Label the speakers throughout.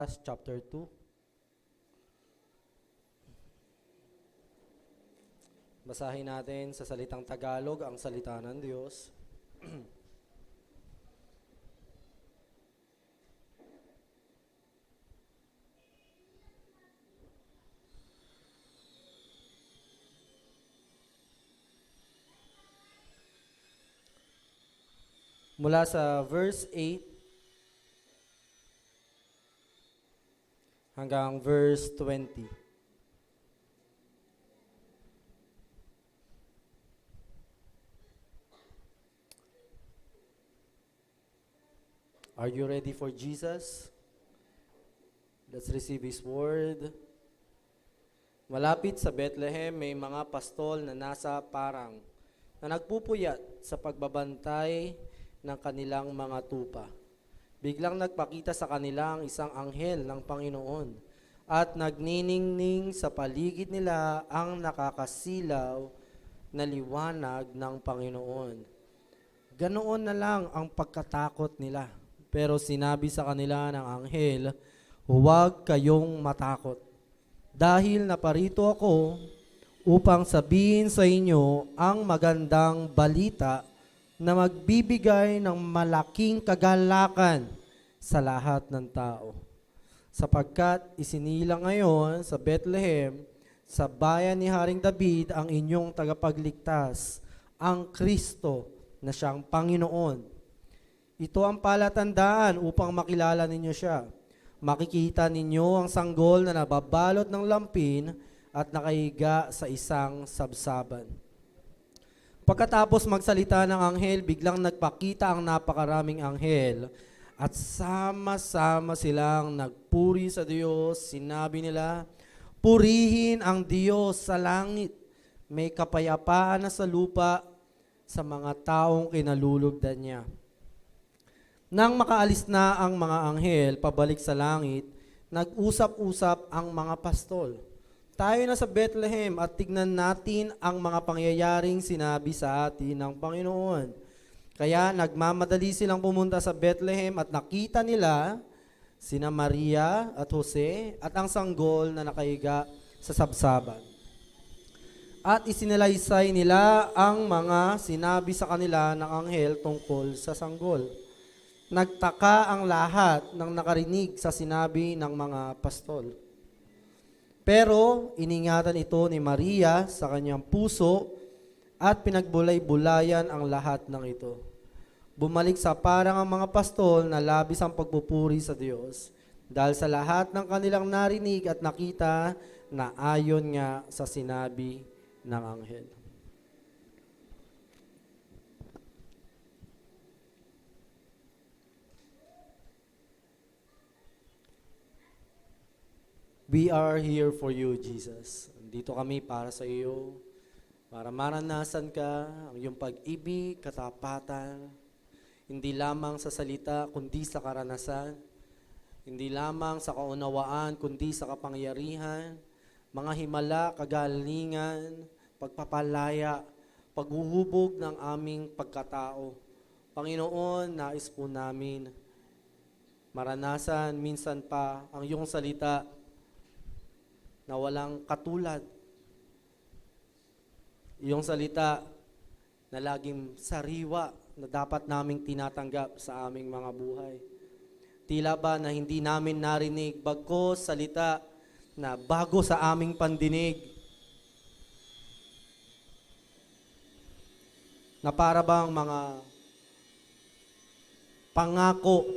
Speaker 1: Chapter 2. Basahin natin sa salitang Tagalog ang salita ng Diyos. Mula sa verse 8 hanggang verse 20. Are you ready for Jesus? Let's receive His word. Malapit sa Bethlehem, may mga pastol na nasa parang na nagpupuyat sa pagbabantay ng kanilang mga tupa. Biglang nagpakita sa kanila ang isang anghel ng Panginoon at nagniningning sa paligid nila ang nakakasilaw na liwanag ng Panginoon. Ganoon na lang ang pagkatakot nila. Pero sinabi sa kanila ng anghel, huwag kayong matakot. Dahil naparito ako upang sabihin sa inyo ang magandang balita na magbibigay ng malaking kagalakan sa lahat ng tao. Sapagkat isinilang ngayon sa Bethlehem, sa bayan ni Haring David, ang inyong tagapagligtas, ang Kristo na siyang Panginoon. Ito ang palatandaan upang makilala ninyo siya. Makikita ninyo ang sanggol na nababalot ng lampin at nakahiga sa isang sabsaban. Pagkatapos magsalita ng anghel, biglang nagpakita ang napakaraming anghel at sama-sama silang nagpuri sa Diyos. Sinabi nila, purihin ang Diyos sa langit. May kapayapaan na sa lupa sa mga taong kinalulugdan niya. Nang makaalis na ang mga anghel pabalik sa langit, nag-usap-usap ang mga pastol. Tayo na sa Bethlehem at tignan natin ang mga pangyayaring sinabi sa atin ng Panginoon. Kaya nagmamadali silang pumunta sa Bethlehem at nakita nila sina Maria at Jose at ang sanggol na nakahiga sa sabsaban. At isinalaysay nila ang mga sinabi sa kanila ng anghel tungkol sa sanggol. Nagtaka ang lahat ng nakarinig sa sinabi ng mga pastol. Pero iningatan ito ni Maria sa kanyang puso at pinagbulay-bulayan ang lahat ng ito. Bumalik sa parang ang mga pastol na labis ang pagpupuri sa Diyos dahil sa lahat ng kanilang narinig at nakita na ayon nga sa sinabi ng anghel. We are here for you, Jesus. Dito kami para sa iyo, para maranasan ka ang iyong pag-ibig, katapatan, hindi lamang sa salita, kundi sa karanasan, hindi lamang sa kaunawaan, kundi sa kapangyarihan, mga himala, kagalingan, pagpapalaya, paghuhubog ng aming pagkatao. Panginoon, nais po namin maranasan minsan pa ang iyong salita na walang katulad. Iyong salita na laging sariwa na dapat naming tinatanggap sa aming mga buhay. Tila ba na hindi namin narinig bagkus salita na bago sa aming pandinig. Na para bang mga pangako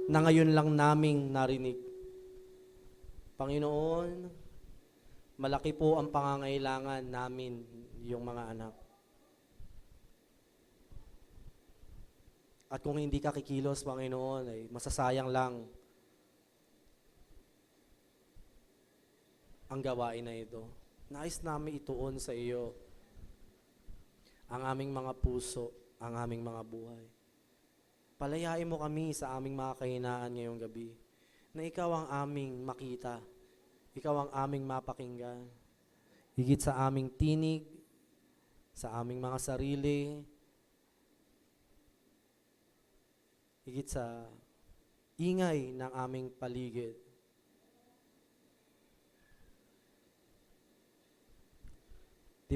Speaker 1: na ngayon lang naming narinig. Panginoon, malaki po ang pangangailangan namin, yung mga anak. At kung hindi ka kikilos, Panginoon, ay masasayang lang ang gawain na ito. Nais namin ituon sa iyo ang aming mga puso, ang aming mga buhay. Palayain mo kami sa aming mga kahinaan ngayong gabi, na ikaw ang aming makita, ikaw ang aming mapakinggan. Higit sa aming tinig, sa aming mga sarili, higit sa ingay ng aming paligid.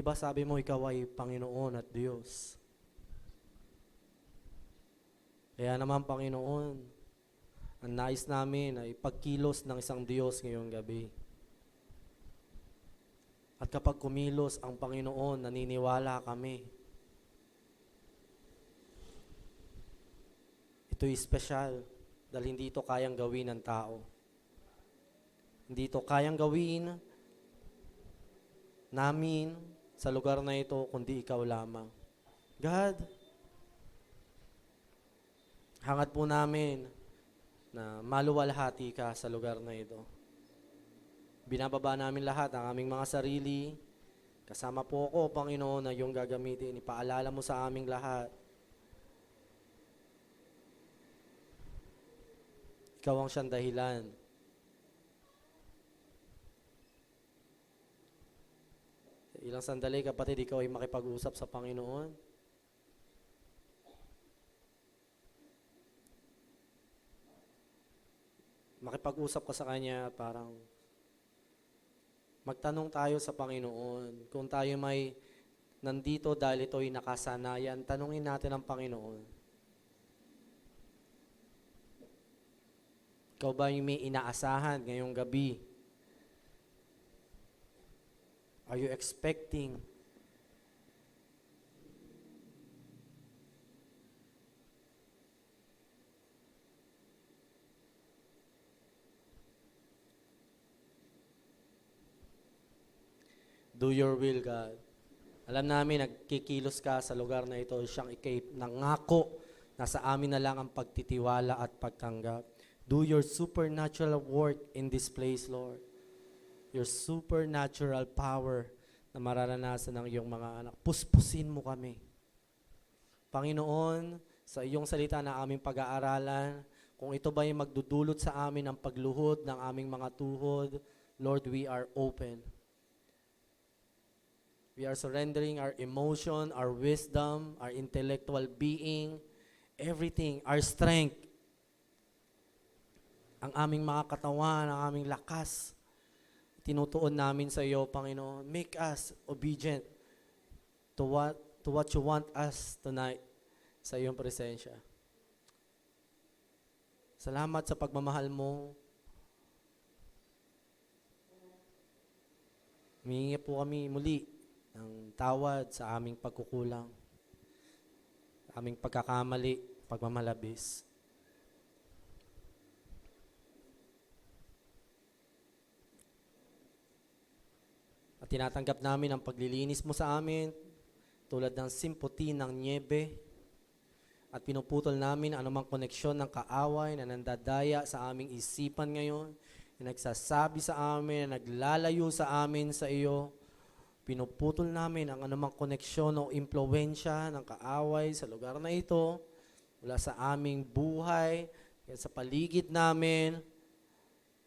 Speaker 1: Di ba sabi mo ikaw ay Panginoon at Diyos? Kaya naman Panginoon, ang nais namin ay pagkilos ng isang Diyos ngayong gabi. At kapag kumilos ang Panginoon, naniniwala kami. Ito'y espesyal dahil hindi ito kayang gawin ng tao. Hindi ito kayang gawin namin sa lugar na ito kundi ikaw lamang. God, hangad po namin na maluwalhati ka sa lugar na ito. Binababa namin lahat ang aming mga sarili. Kasama po ako, Panginoon, na iyong gagamitin. Ipaalala mo sa aming lahat. Ikaw ang siyang dahilan. Ilang sandali, kapatid, ikaw ay makipag-usap sa Panginoon. Makipag-usap ka sa Kanya, parang magtanong tayo sa Panginoon. Kung tayo may nandito dahil ito'y nakasanayan, tanungin natin ang Panginoon. Ikaw ba yung may inaasahan ngayong gabi? Are you expecting? Do your will, God. Alam namin, nagkikilos ka sa lugar na ito. Siyang nangako na sa amin na lang ang pagtitiwala at pagtanggap. Do your supernatural work in this place, Lord. Your supernatural power na mararanasan ng iyong mga anak. Puspusin mo kami. Panginoon, sa iyong salita na aming pag-aaralan, kung ito ba yung magdudulot sa amin ng pagluhod ng aming mga tuhod, Lord, we are open. We are surrendering our emotion, our wisdom, our intellectual being, everything, our strength, ang aming mga katawan, ang aming lakas. Tinutuon namin sa iyo, Panginoon. Make us obedient to what you want us tonight sa iyong presensya. Salamat sa pagmamahal mo. Humingi po kami muli ng tawad sa aming pagkukulang, aming pagkakamali, pagmamalabis. At tinatanggap namin ang paglilinis mo sa amin tulad ng simputi ng niebe at pinuputol namin anumang koneksyon ng kaaway na nandadaya sa aming isipan ngayon, na nagsasabi sa amin, na naglalayo sa amin sa iyo. Pinuputol namin ang anumang koneksyon o impluwensya ng kaaway sa lugar na ito, mula sa aming buhay, sa paligid namin.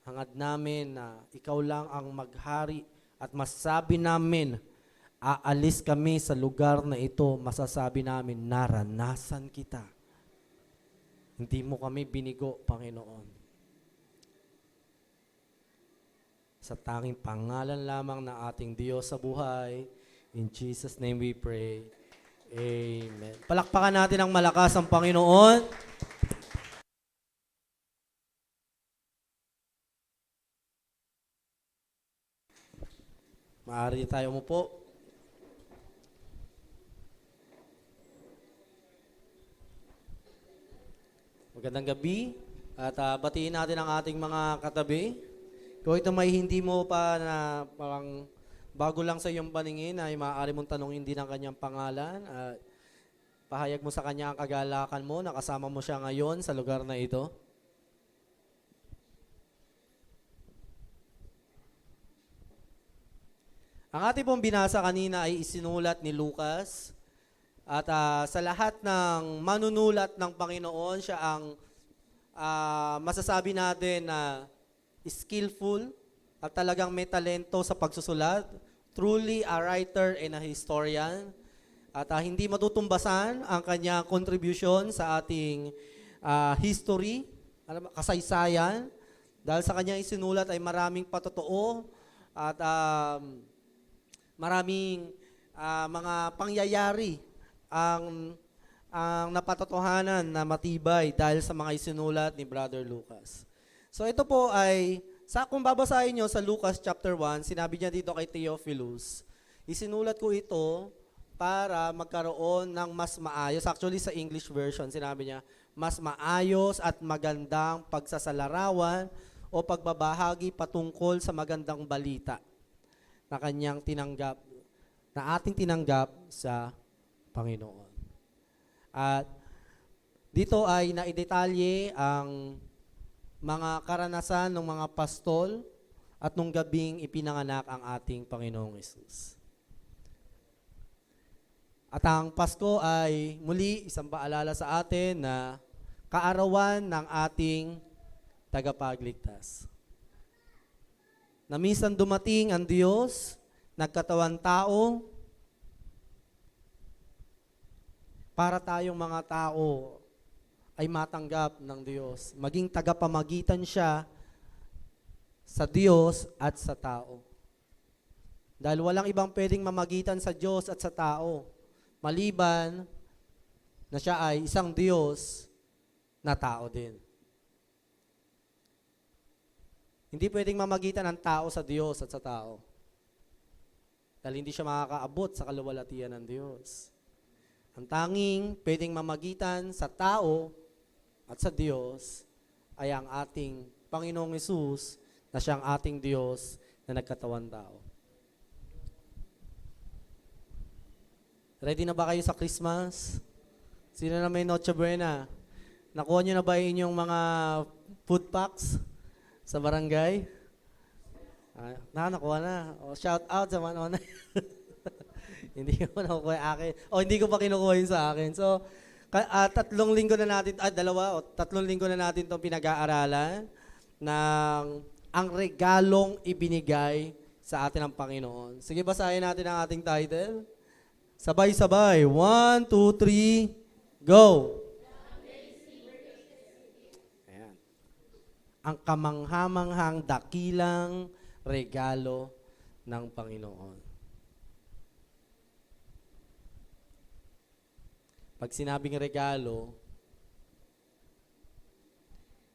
Speaker 1: Hangad namin na ikaw lang ang maghari at masabi namin, aalis kami sa lugar na ito, masasabi namin, naranasan kita. Hindi mo kami binigo, Panginoon. Sa tanging pangalan lamang ng ating Diyos sa buhay. In Jesus' name we pray. Amen. Palakpakan natin ang malakas ang Panginoon. Maaari tayo umupo. Magandang gabi. At batiin natin ang ating mga katabi. Kung ito may hindi mo pa na parang bago lang sa iyong paningin, ay maaari mong tanongin din ang kanyang pangalan. Pahayag mo sa kanya ang kagalakan mo, nakasama mo siya ngayon sa lugar na ito. Ang ating pong binasa kanina ay isinulat ni Lucas. At sa lahat ng manunulat ng Panginoon, siya ang masasabi natin na skillful at talagang may talento sa pagsusulat. Truly a writer and a historian. At hindi matutumbasan ang kanyang contribution sa ating history, kasaysayan. Dahil sa kanyang isinulat ay maraming patotoo at maraming mga pangyayari ang napatotohanan na matibay dahil sa mga isinulat ni Brother Lucas. So ito po ay, kung babasahin nyo sa Lucas chapter 1, sinabi niya dito kay Theophilus, isinulat ko ito para magkaroon ng mas maayos. Actually sa English version, sinabi niya, mas maayos at magandang pagsasalarawan o pagbabahagi patungkol sa magandang balita na kanyang tinanggap, na ating tinanggap sa Panginoon. At dito ay naidetalye ang mga karanasan ng mga pastol at nung gabing ipinanganak ang ating Panginoong Hesus. At ang Pasko ay muli isang paalala sa atin na kaarawan ng ating tagapagligtas. Na minsan dumating ang Diyos, nagkatawan tao, para tayong mga tao ay matanggap ng Diyos. Maging tagapamagitan siya sa Diyos at sa tao. Dahil walang ibang pwedeng mamagitan sa Diyos at sa tao, maliban na siya ay isang Diyos na tao din. Hindi pwedeng mamagitan ang tao sa Diyos at sa tao. Dahil hindi siya makakaabot sa kaluwalhatian ng Diyos. Ang tanging pwedeng mamagitan sa tao at sa Diyos ay ang ating Panginoong Hesus na siyang ating Diyos na nagkatawan tao. Ready na ba kayo sa Christmas? Sino na may Noche Buena? Nakuha nyo na ba inyong mga food packs sa barangay? Nakuha na. Shout out sa mga online. Hindi ko nakukuha akin. Hindi ko pa kinukuha yun sa akin. So, 3 linggo na natin, 3 linggo na natin itong pinag-aaralan ng ang regalong ibinigay sa atin ng Panginoon. Sige, basahin natin ang ating title. Sabay-sabay. 1, 2, 3, go! Ayan. Ang kamanghamanghang dakilang regalo ng Panginoon. Pag sinabing regalo,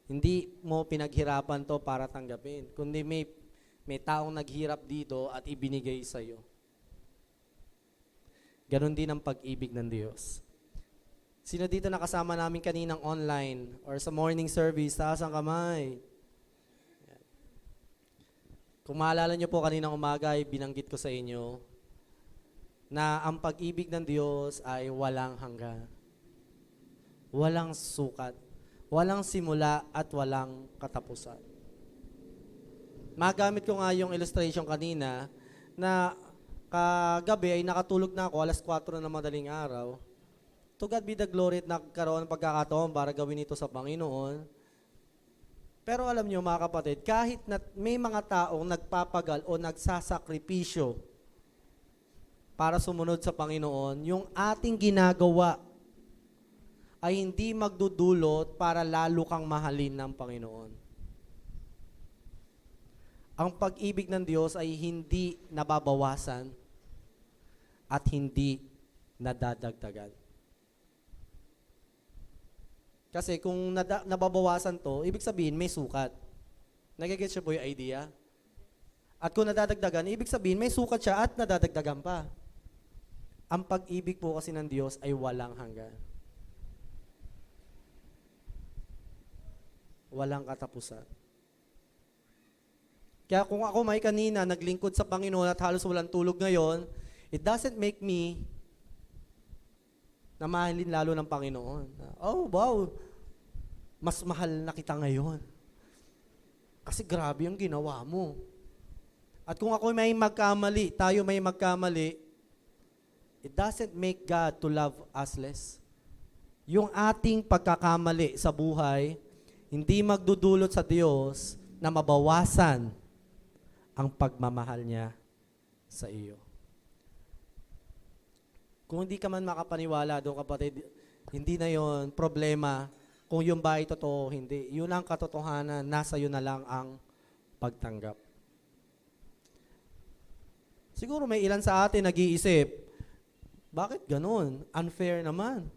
Speaker 1: hindi mo pinaghirapan to para tanggapin, kundi may taong naghirap dito at ibinigay sa iyo. Ganon din ang pag-ibig ng Diyos. Sino dito nakasama namin kaninang online or sa morning service, taas ang kamay. Kung maalala nyo po kaninang umaga ay binanggit ko sa inyo na ang pag-ibig ng Diyos ay walang hanggan. Walang sukat. Walang simula at walang katapusan. Magamit ko nga yung illustration kanina na kagabi ay nakatulog na ako, 4:00 na madaling araw. To God be the glory at nagkaroon ng pagkakataon para gawin ito sa Panginoon. Pero alam nyo mga kapatid, kahit na may mga taong nagpapagal o nagsasakripisyo para sumunod sa Panginoon, yung ating ginagawa ay hindi magdudulot para lalo kang mahalin ng Panginoon. Ang pag-ibig ng Diyos ay hindi nababawasan at hindi nadadagdagan. Kasi kung nababawasan to, ibig sabihin may sukat. Nagigets siya po yung idea? At kung nadadagdagan, ibig sabihin may sukat siya at nadadagdagan pa. Ang pag-ibig po kasi ng Diyos ay walang hanggan. Walang katapusan. Kaya kung ako may kanina naglingkod sa Panginoon at halos walang tulog ngayon, it doesn't make me na mahalin lalo ng Panginoon. Oh, wow! Mas mahal na kita ngayon. Kasi grabe yung ginawa mo. At kung ako may magkamali, tayo may magkamali, it doesn't make God to love us less. Yung ating pagkakamali sa buhay, hindi magdudulot sa Diyos na mabawasan ang pagmamahal niya sa iyo. Kung hindi ka man makapaniwala doon, kapatid, hindi na yon problema kung yung ba ay totoo o hindi. Yun ang katotohanan, nasa iyo na lang ang pagtanggap. Siguro may ilan sa atin nag-iisip, Bakit ganun? Unfair naman.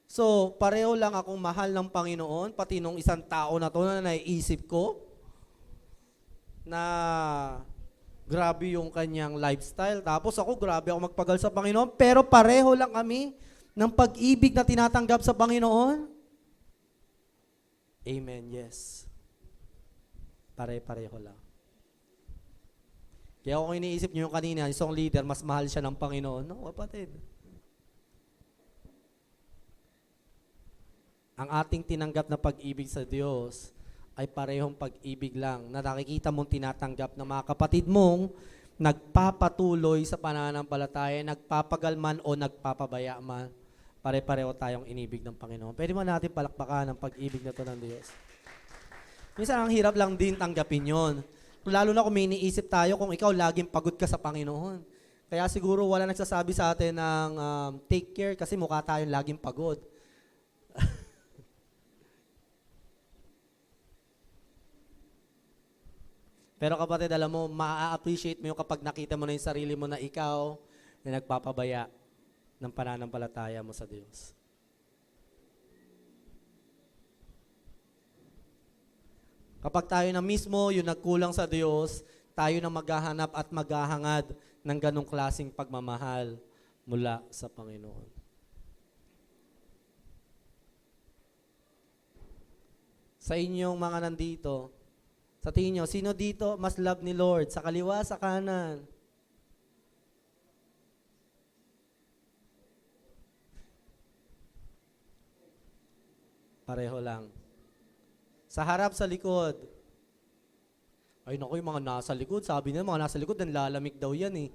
Speaker 1: So, pareho lang akong mahal ng Panginoon, pati nung isang tao na to na naiisip ko na grabe yung kanyang lifestyle. Tapos ako, grabe ako magpagal sa Panginoon. Pero pareho lang kami ng pag-ibig na tinatanggap sa Panginoon. Amen, yes. Pare-pareho lang. Kaya kung iniisip nyo yung kanina, isang leader, mas mahal siya ng Panginoon. No, kapatid. Ang ating tinanggap na pag-ibig sa Diyos ay parehong pag-ibig lang na nakikita mong tinatanggap ng mga kapatid mong nagpapatuloy sa pananampalataya, nagpapagalman o nagpapabaya man. Pare-pareho tayong inibig ng Panginoon. Pwede mo natin palakpakan ang pag-ibig na to ng Diyos. Minsan ang hirap lang din tanggapin yon. Lalo na kung may iniisip tayo kung ikaw laging pagod ka sa Panginoon. Kaya siguro wala nagsasabi sa atin ng take care kasi mukha tayong laging pagod. Pero kapatid, alam mo, ma-appreciate mo yung kapag nakita mo na yung sarili mo na ikaw na nagpapabaya ng pananampalataya mo sa Diyos. Kapag tayo na mismo yung nagkulang sa Diyos, tayo na maghahanap at maghahangad ng ganong klaseng pagmamahal mula sa Panginoon. Sa inyong mga nandito, sa tingin nyo, sino dito mas love ni Lord? Sa kaliwa, sa kanan? Pareho lang. Sa harap, sa likod. Ay naku, yung mga nasa likod, sabi nila, mga nasa likod, nanlalamig daw yan eh.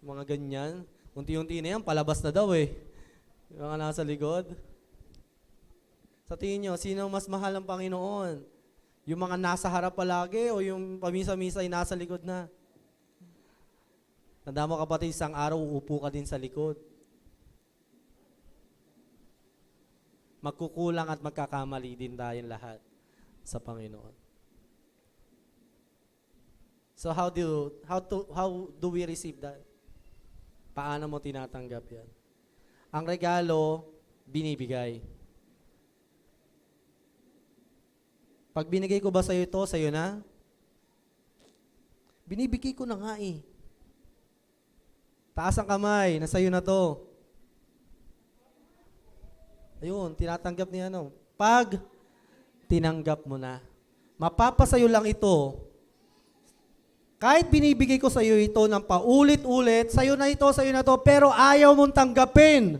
Speaker 1: Yung mga ganyan. Unti-unti na yan, palabas na daw eh. Yung mga nasa likod. Sa tingin nyo, sino mas mahal ng Panginoon? Yung mga nasa harap palagi o yung pamisa-misa ay nasa likod na? Tanda mo kapatid, isang araw uupo ka din sa likod. Magkukulang at magkakamali din tayong lahat sa Panginoon. So how do we receive that? Paano mo tinatanggap yan? Ang regalo, binibigay. Pag binigay ko ba sa'yo ito, sa'yo na? Binibigay ko na nga eh. Taas ang kamay, nasa'yo na to. Ayun, tinatanggap niya ano. Pag tinanggap mo na, mapapasayo lang ito. Kahit binibigay ko sa'yo ito ng paulit-ulit, sa'yo na ito, sa'yo na to, pero ayaw mong tanggapin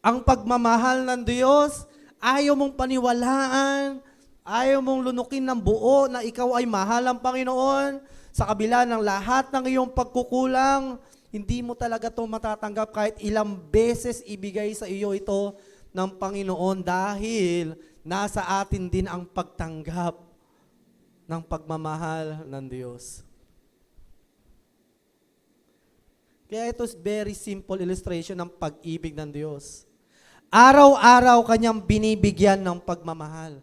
Speaker 1: ang pagmamahal ng Diyos, ayaw mong paniwalaan, ayaw mong lunukin ng buo na ikaw ay mahal ng Panginoon sa kabila ng lahat ng iyong pagkukulang, hindi mo talaga ito matatanggap kahit ilang beses ibigay sa iyo ito ng Panginoon dahil nasa atin din ang pagtanggap ng pagmamahal ng Diyos. Kaya ito is very simple illustration ng pag-ibig ng Diyos. Araw-araw kanyang binibigyan ng pagmamahal.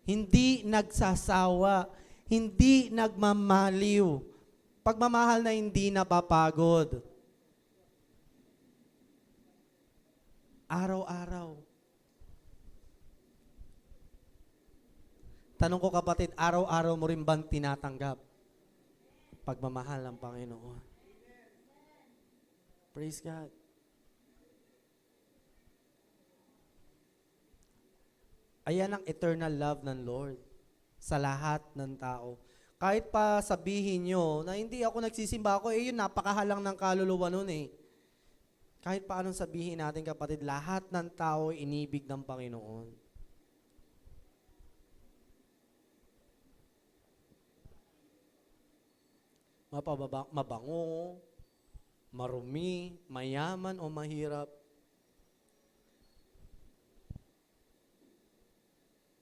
Speaker 1: Hindi nagsasawa, hindi nagmamaliw. Pagmamahal na hindi napapagod. Araw-araw. Tanong ko kapatid, araw-araw mo rin bang tinatanggap pagmamahal ng Panginoon? Praise God. Ayan ang eternal love ng Lord sa lahat ng tao. Kahit pa sabihin nyo na hindi ako nagsisimba ako, yun napakahalang ng kaluluwa nun eh. Kahit pa anong sabihin natin kapatid, lahat ng tao inibig ng Panginoon. Mabango, marumi, mayaman o mahirap,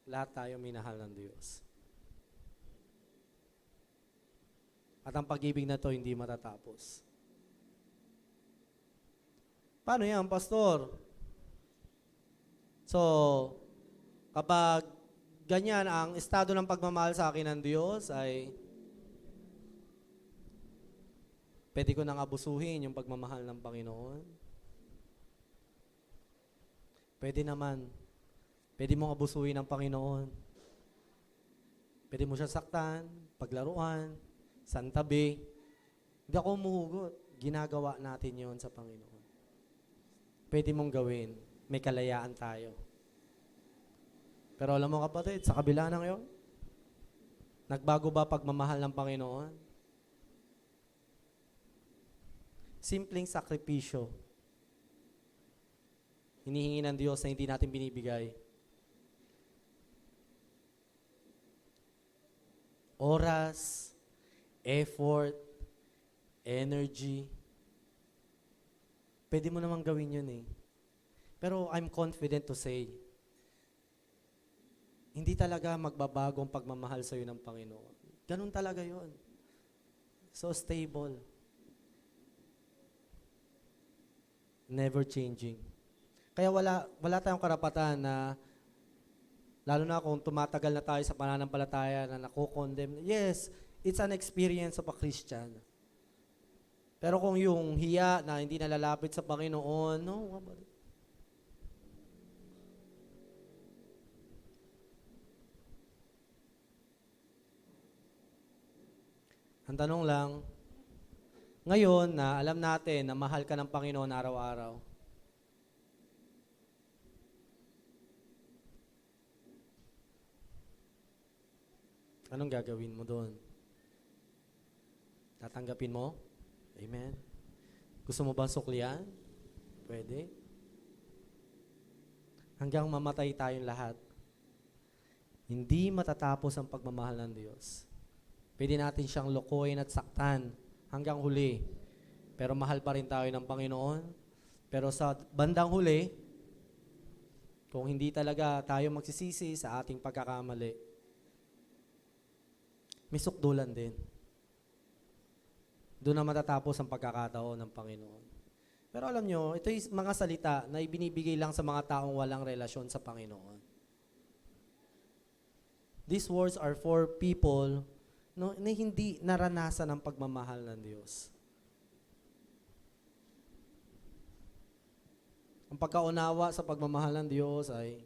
Speaker 1: lahat tayo minahal ng Diyos. At ang pag-ibig na to hindi matatapos. Paano yan, Pastor? So, kapag ganyan ang estado ng pagmamahal sa akin ng Diyos ay Pwede ko nang abusuhin yung pagmamahal ng Panginoon. Pwede naman. Pwede mong abusuhin ng Panginoon. Pwede mo siya saktan, paglaruan, santabi. Hindi ako umuhugot. Ginagawa natin yon sa Panginoon. Pwede mong gawin. May kalayaan tayo. Pero alam mo kapatid, sa kabila ng yon, nagbago ba pagmamahal ng Panginoon? Simpleng sakripisyo. Hinihingi ng Diyos na hindi natin binibigay. Oras, effort, energy. Pwede mo namang gawin yun eh. Pero I'm confident to say, hindi talaga magbabagong pagmamahal sa iyo ng Panginoon. Ganun talaga yun. So stable. Never changing. Kaya wala tayong karapatan na, lalo na kung tumatagal na tayo sa pananampalataya na nako-condemn. Yes, it's an experience of a Christian. Pero kung yung hiya na hindi nalalapit sa Panginoon, no, ang tanong lang, ngayon na alam natin na mahal ka ng Panginoon araw-araw, anong gagawin mo doon? Tatanggapin mo? Amen. Gusto mo bang suklian? Pwede. Hanggang mamatay tayong lahat. Hindi matatapos ang pagmamahal ng Diyos. Pwede natin siyang lokohin at saktan hanggang huli. Pero mahal pa rin tayo ng Panginoon. Pero sa bandang huli, kung hindi talaga tayo magsisisi sa ating pagkakamali, may sukdulan din. Doon na matatapos ang pagkakataon ng Panginoon. Pero alam nyo, ito yung mga salita na ibinibigay lang sa mga taong walang relasyon sa Panginoon. These words are for people na hindi naranasan ang pagmamahal ng Diyos. Ang pagkaunawa sa pagmamahal ng Diyos ay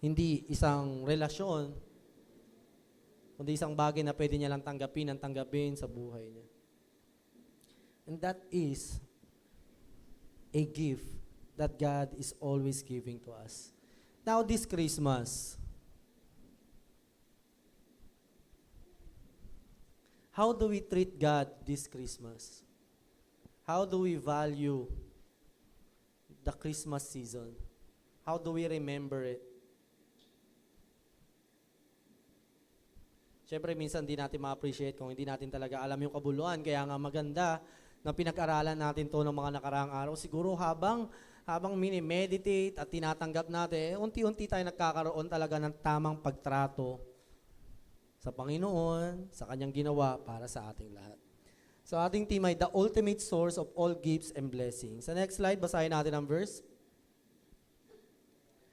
Speaker 1: hindi isang relasyon, kundi isang bagay na pwede niya lang tanggapin sa buhay niya. And that is a gift that God is always giving to us. Now this Christmas, how do we treat God this Christmas? How do we value the Christmas season? How do we remember it? Siyempre, minsan hindi natin ma-appreciate kung hindi natin talaga alam yung kabuluhan. Kaya nga maganda na pinag-aralan natin to ng mga nakaraang araw. Siguro habang mini-meditate at tinatanggap natin, unti-unti tayo nagkakaroon talaga ng tamang pagtrato sa Panginoon, sa Kanyang ginawa para sa ating lahat. So ating team ay the ultimate source of all gifts and blessings. Sa next slide, basahin natin ang verse.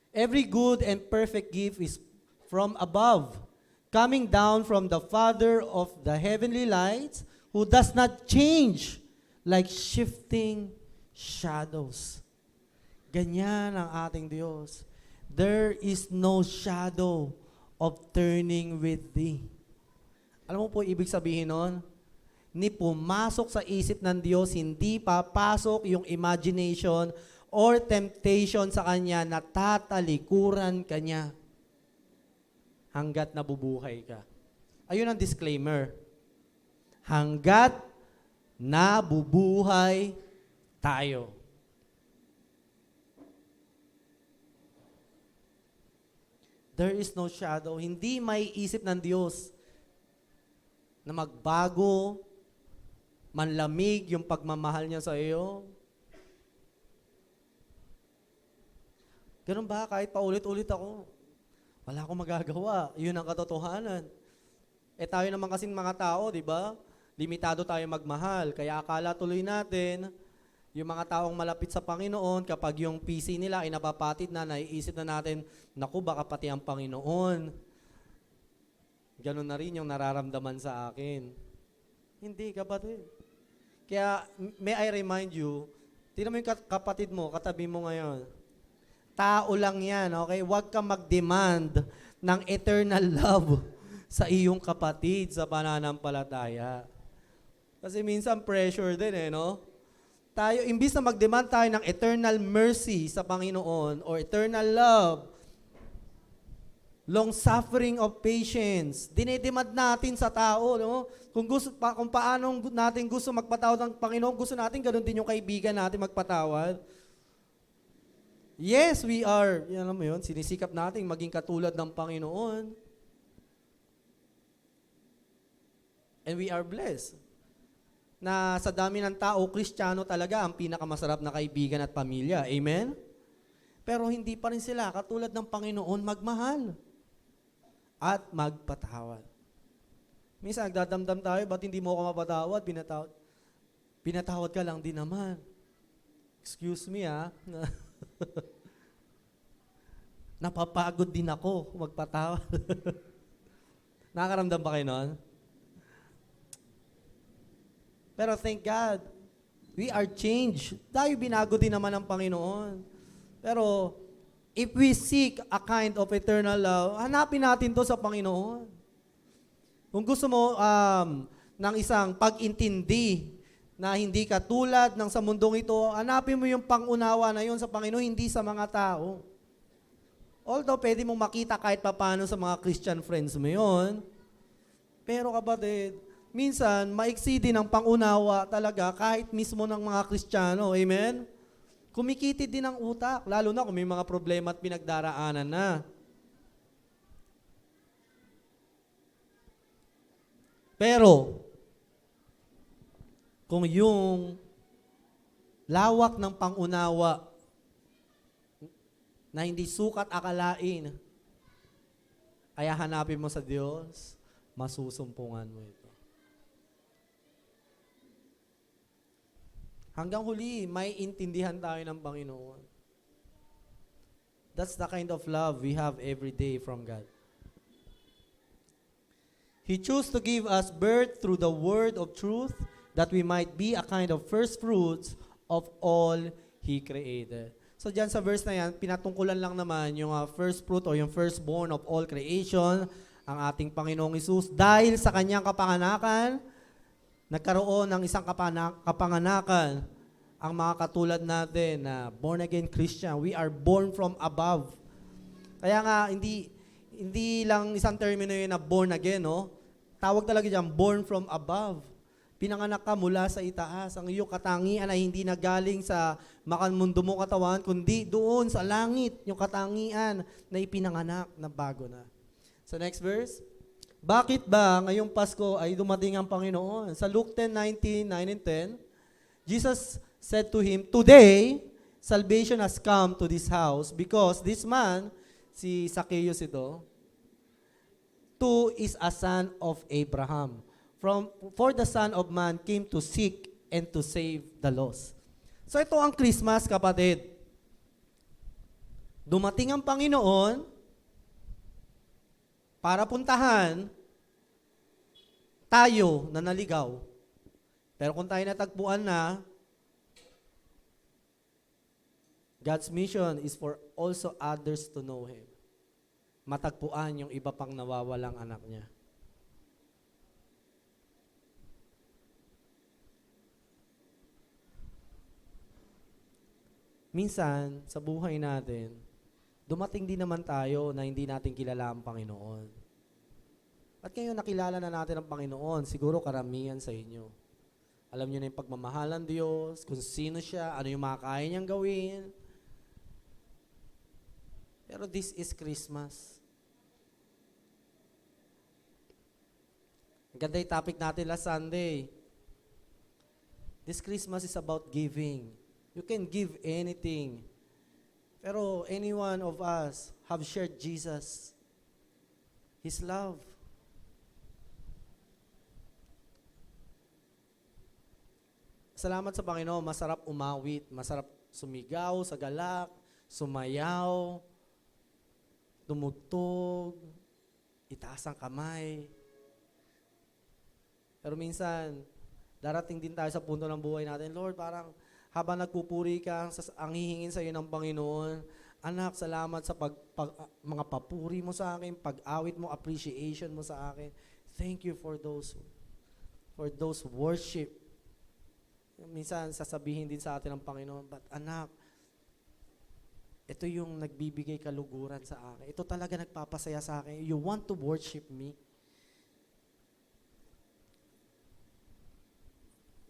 Speaker 1: Every good and perfect gift is from above, coming down from the Father of the heavenly lights, who does not change like shifting shadows. Ganyan ang ating Diyos. There is no shadow of turning with thee. Alam mo po ibig sabihin nun? Ni pumasok sa isip ng Diyos, hindi papasok yung imagination or temptation sa Kanya na tatalikuran ka niya hanggat nabubuhay ka. Ayun ang disclaimer. Hanggat nabubuhay tayo. There is no shadow. Hindi may isip ng Diyos na magbago, manlamig yung pagmamahal niya sa iyo. Ganun ba? Kahit paulit-ulit ako, wala akong magagawa. Yun ang katotohanan. Tayo naman kasing mga tao, di ba? Limitado tayo magmahal. Kaya akala tuloy natin, yung mga taong malapit sa Panginoon, kapag yung PC nila ay napapatid na, naiisip na natin, naku, baka pati ang Panginoon. Ganun na rin yung nararamdaman sa akin. Hindi, kapatid. Kaya, may I remind you, tingnan mo yung kapatid mo, katabi mo ngayon. Tao lang yan, okay? Huwag ka mag-demand ng eternal love sa iyong kapatid sa pananampalataya. Kasi minsan pressure din no? Tayo, imbis na mag-demand tayo ng eternal mercy sa Panginoon or eternal love, long suffering of patience, dinedemand natin sa tao, no? Kung paano natin gusto magpatawad ng Panginoon, gusto natin ganoon din yung kaibigan natin magpatawad. Yes, we are, alam mo yun, sinisikap natin maging katulad ng Panginoon. And we are blessed na sa dami ng tao, Kristiyano talaga ang pinakamasarap na kaibigan at pamilya. Amen? Pero hindi pa rin sila katulad ng Panginoon magmahal at magpatawad. Minsan, nagdadamdam tayo, ba't hindi mo ako mapatawad? Pinatawad ka lang din naman. Excuse me, Napapagod din ako magpatawad. Nakakaramdam ba kayo nun? Pero thank God, we are changed. Tayo binago din naman ng Panginoon. Pero, if we seek a kind of eternal love, hanapin natin to sa Panginoon. Kung gusto mo ng isang pag-intindi na hindi katulad ng sa mundong ito, hanapin mo yung pangunawa na yun sa Panginoon, hindi sa mga tao. Although, pwede mong makita kahit papano sa mga Christian friends mo yun. Pero kapatid, minsan, maiksi din ang pangunawa talaga kahit mismo ng mga Kristiyano. Amen? Kumikitid din ang utak, lalo na kung may mga problema at pinagdaraanan na. Pero, kung yung lawak ng pangunawa na hindi sukat akalain, kaya hanapin mo sa Diyos, masusumpungan mo ito. Hanggang huli, may intindihan tayo ng Panginoon. That's the kind of love we have every day from God. He chose to give us birth through the word of truth that we might be a kind of first fruits of all He created. So dyan sa verse na yan, pinatungkulan lang naman yung first fruit o yung firstborn of all creation, ang ating Panginoong Hesus. Dahil sa kanyang kapanganakan, nagkaroon ng isang kapanganakan ang mga katulad natin na born-again Christian. We are born from above. Kaya nga, hindi lang isang termino yun na born again, no? Tawag talaga dyan, born from above. Pinanganak ka mula sa itaas. Ang iyong katangian ay hindi na galing sa mundo mo katawan, kundi doon sa langit, yung katangian na ipinanganak na bago na. So next verse. Bakit ba ngayong Pasko ay dumating ang Panginoon? Sa Luke 10:19, 9 and 10, Jesus said to him, "Today, salvation has come to this house because this man," si Zacchaeus ito, "too is a son of Abraham. For the Son of Man came to seek and to save the lost." So ito ang Christmas, kapatid. Dumating ang Panginoon para puntahan tayo na naligaw. Pero kung tayo natagpuan na, God's mission is for also others to know Him. Matagpuan yung iba pang nawawalang anak niya. Minsan, sa buhay natin, dumating din naman tayo na hindi natin kilala ang Panginoon. At ngayon nakilala na natin ang Panginoon, siguro karamihan sa inyo. Alam niyo na yung pagmamahal ng Diyos, kung sino siya, ano yung mga kaya niyang gawin. Pero this is Christmas. Ang ganda yung topic natin last Sunday. This Christmas is about giving. You can give anything. Pero any one of us have shared Jesus, His love. Salamat sa Panginoon, masarap umawit, masarap sumigaw sa galak, sumayaw, tumugtog, itaas ang kamay. Pero minsan, darating din tayo sa punto ng buhay natin, Lord, parang habang nagpupuri ka, ang hihingin sa iyo ng Panginoon, anak, salamat sa mga papuri mo sa akin, pag-awit mo, appreciation mo sa akin. Thank you for those worship. Minsan, sasabihin din sa atin ng Panginoon, but anak, ito yung nagbibigay kaluguran sa akin. Ito talaga nagpapasaya sa akin. You want to worship me?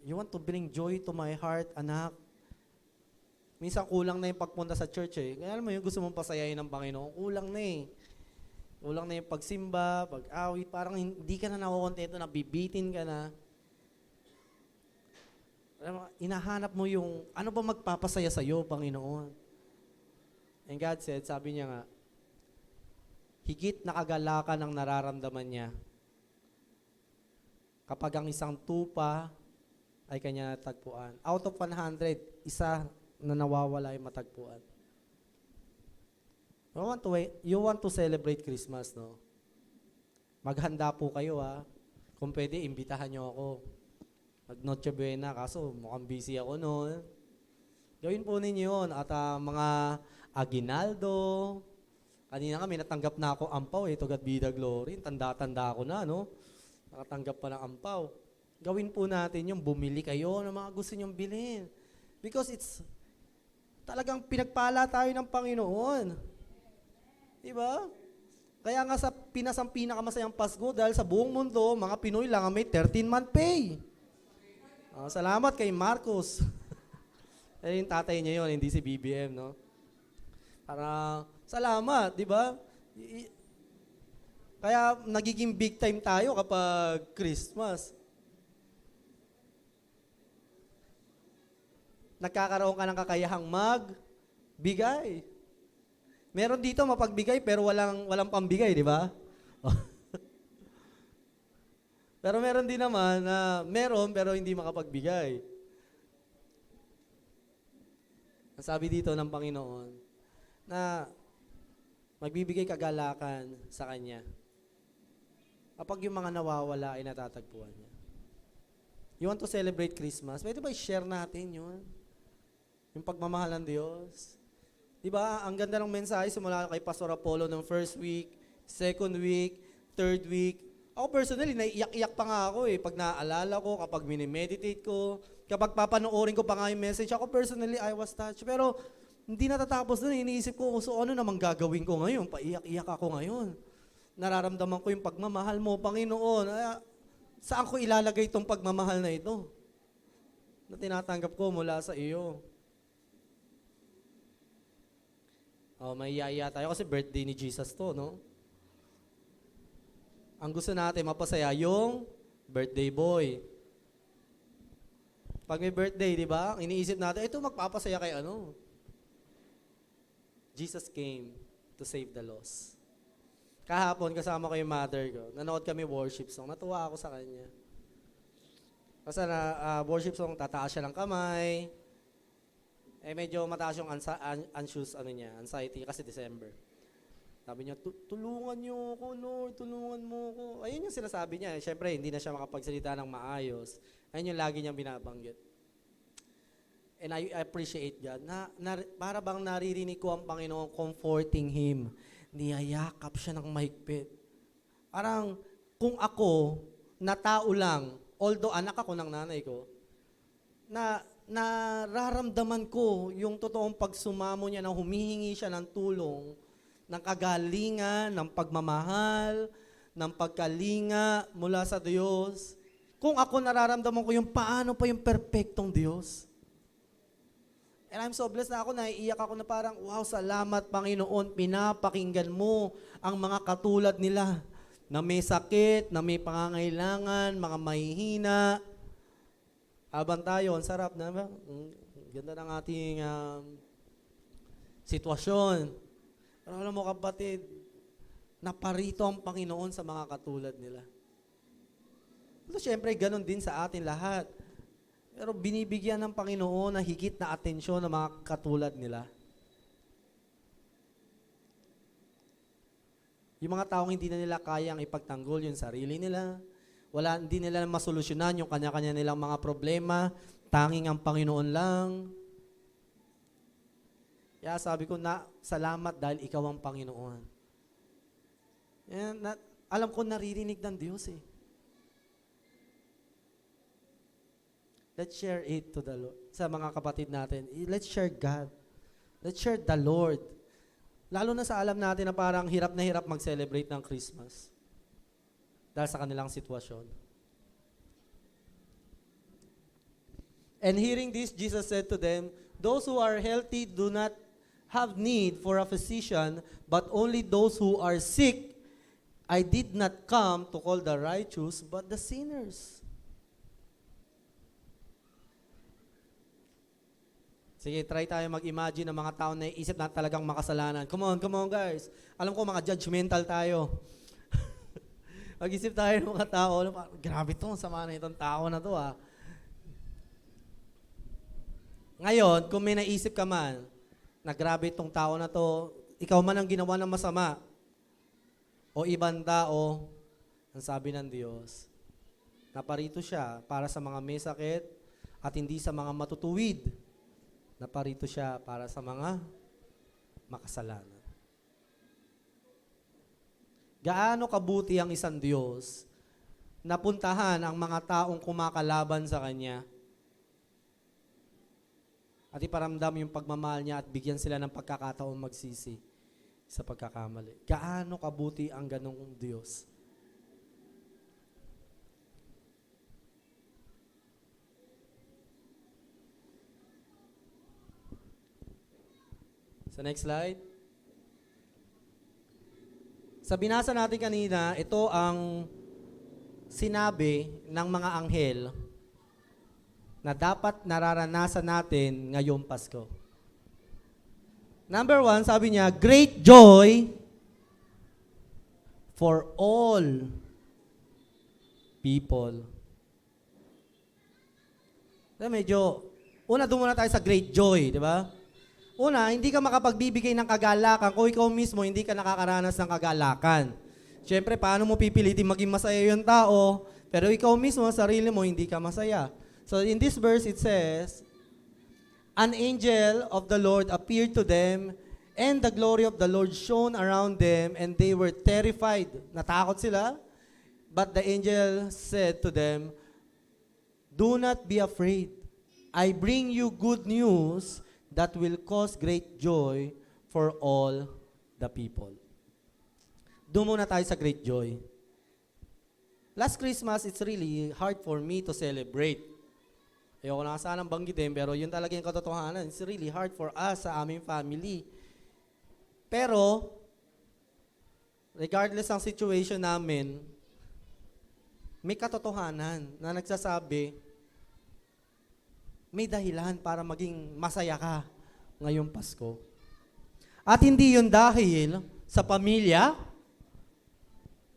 Speaker 1: You want to bring joy to my heart, anak? Minsan kulang na yung pagpunta sa church eh. Kaya alam mo yung gusto mong pasayahin ng Panginoon, kulang na eh. Kulang na yung pagsimba, pag-awit, parang hindi ka na nakukontento, nabibitin ka na. Alam mo, inahanap mo yung, ano ba magpapasaya sa iyo, Panginoon? And God said, sabi niya nga, higit na kagalakan ang nararamdaman niya kapag ang isang tupa ay kanya natagpuan. Out of 100, isa na nawawala ay matagpuan. You want to celebrate Christmas, no? Maghanda po kayo, ha? Kung pwede, imbitahan nyo ako. Mag-Noche Buena, kaso mukhang busy ako noon. Gawin po ninyo yun. At mga aginaldo, kanina nga may natanggap na ako ampaw, to God be the glory. Tanda-tanda ako na, no? Nakatanggap pa ng ampaw. Gawin po natin yung bumili kayo ng mga gusto nyong bilhin. Because it's talagang pinagpala tayo ng Panginoon. Diba? Kaya nga sa Pinas ang pinakamasayang Pasko dahil sa buong mundo, mga Pinoy lang ang may 13-month pay. Salamat kay Marcos. Yung tatay niya yun, hindi si BBM, no? Para, salamat, di ba? Kaya nagiging big time tayo kapag Christmas. Nagkakaroon ka ng kakayahang magbigay. Meron dito mapagbigay pero walang pambigay, di ba? Pero meron din naman na meron pero hindi makapagbigay. Ang sabi dito ng Panginoon na magbibigay kagalakan sa Kanya kapag yung mga nawawala ay natatagpuan niya. You want to celebrate Christmas? Pwede ba i-share natin yun? Yung pagmamahal ng Diyos. Diba? Ang ganda ng mensahe simula kay Pastor Apollo ng first week, second week, third week. Ako personally, naiiyak-iyak pa nga ako eh. Pag naaalala ko, kapag minimeditate ko, kapag papanoorin ko pa nga yung message, ako personally, I was touched. Pero hindi natatapos doon. Iniisip ko, so ano namang gagawin ko ngayon? Paiyak-iyak ako ngayon. Nararamdaman ko yung pagmamahal mo, Panginoon. Saan ko ilalagay itong pagmamahal na ito? Na tinatanggap ko mula sa iyo. May yaya tayo kasi birthday ni Jesus to, no? Ang gusto natin, mapasaya yung birthday boy. Pag may birthday, di ba? Iniisip natin, ito magpapasaya kay ano? Jesus came to save the lost. Kahapon, kasama ko yung mother ko. Nanood kami worship song. Natuwa ako sa kanya. Kasi worship song, tataas siya ng kamay. Medyo mataas yung anxiety kasi December. Sabi niya, tulungan niyo ako, Lord, tulungan mo ako. Ayun yung sinasabi niya. Siyempre, hindi na siya makapagsalita ng maayos. Ayun yung lagi niyang binabanggit. And I appreciate God. Para bang naririnig ko ang Panginoon comforting him. Niyayakap siya ng mahigpit. Parang kung ako, na tao lang, although anak ako ng nanay ko, nararamdaman ko yung totoong pagsumamo niya na humihingi siya ng tulong, ng kagalingan, ng pagmamahal, ng pagkalinga mula sa Diyos. Kung ako nararamdaman ko yung paano pa yung perfectong Diyos. And I'm so blessed na ako, naiiyak ako na parang, wow, salamat Panginoon, pinapakinggan mo ang mga katulad nila na may sakit, na may pangangailangan, mga mahihina. Habang tayo, ang sarap na, ganda ng ating sitwasyon. Pero alam mo kapatid, naparito ang Panginoon sa mga katulad nila. So, syempre, ganun din sa atin lahat. Pero binibigyan ng Panginoon na higit na atensyon ng mga katulad nila. Yung mga taong hindi na nila kayang ipagtanggol yung sarili nila, Hindi nila masolusyonan yung kanya-kanya nilang mga problema. Tanging ang Panginoon lang. Kaya sabi ko na, salamat dahil ikaw ang Panginoon. Yan, alam ko naririnig ng Diyos eh. Let's share it to the Lord. Sa mga kapatid natin, let's share God. Let's share the Lord. Lalo na sa alam natin na parang hirap na hirap mag-celebrate ng Christmas. Dahil sa kanilang sitwasyon. And hearing this, Jesus said to them, those who are healthy do not have need for a physician, but only those who are sick. I did not come to call the righteous, but the sinners. Sige, try tayo mag-imagine ng mga tao na isip na talagang makasalanan. Come on guys. Alam ko mga judgmental tayo. Mag-isip tayo ng mga tao, grabe to, sama na itong tao na to ah. Ngayon, kung may naisip ka man, na grabe itong tao na to, ikaw man ang ginawa ng masama, o ibang tao, ang sabi ng Diyos, naparito siya para sa mga may sakit at hindi sa mga matutuwid. Naparito siya para sa mga makasalanan. Gaano kabuti ang isang Diyos na puntahan ang mga taong kumakalaban sa Kanya at iparamdam yung pagmamahal niya at bigyan sila ng pagkakataong magsisi sa pagkakamali. Gaano kabuti ang ganong Diyos. Sa next slide. Sa binasa natin kanina, ito ang sinabi ng mga anghel na dapat nararanasan natin ngayong Pasko. Number 1, sabi niya, great joy for all people. So, una doon muna tayo sa great joy, di ba? Una, hindi ka makapagbibigay ng kagalakan kung ikaw mismo hindi ka nakakaranas ng kagalakan. Siyempre, paano mo pipilitin maging masaya yung tao, pero ikaw mismo, sarili mo, hindi ka masaya. So in this verse, it says, an angel of the Lord appeared to them, and the glory of the Lord shone around them, and they were terrified. Natakot sila. But the angel said to them, do not be afraid. I bring you good news that will cause great joy for all the people. Doon muna tayo sa great joy. Last Christmas, it's really hard for me to celebrate. Ayoko na sanang banggitin, pero yun talaga yung katotohanan. It's really hard for us sa aming family. Pero, regardless ng situation namin, may katotohanan na nagsasabi, may dahilan para maging masaya ka ngayong Pasko. At hindi yun dahil sa pamilya,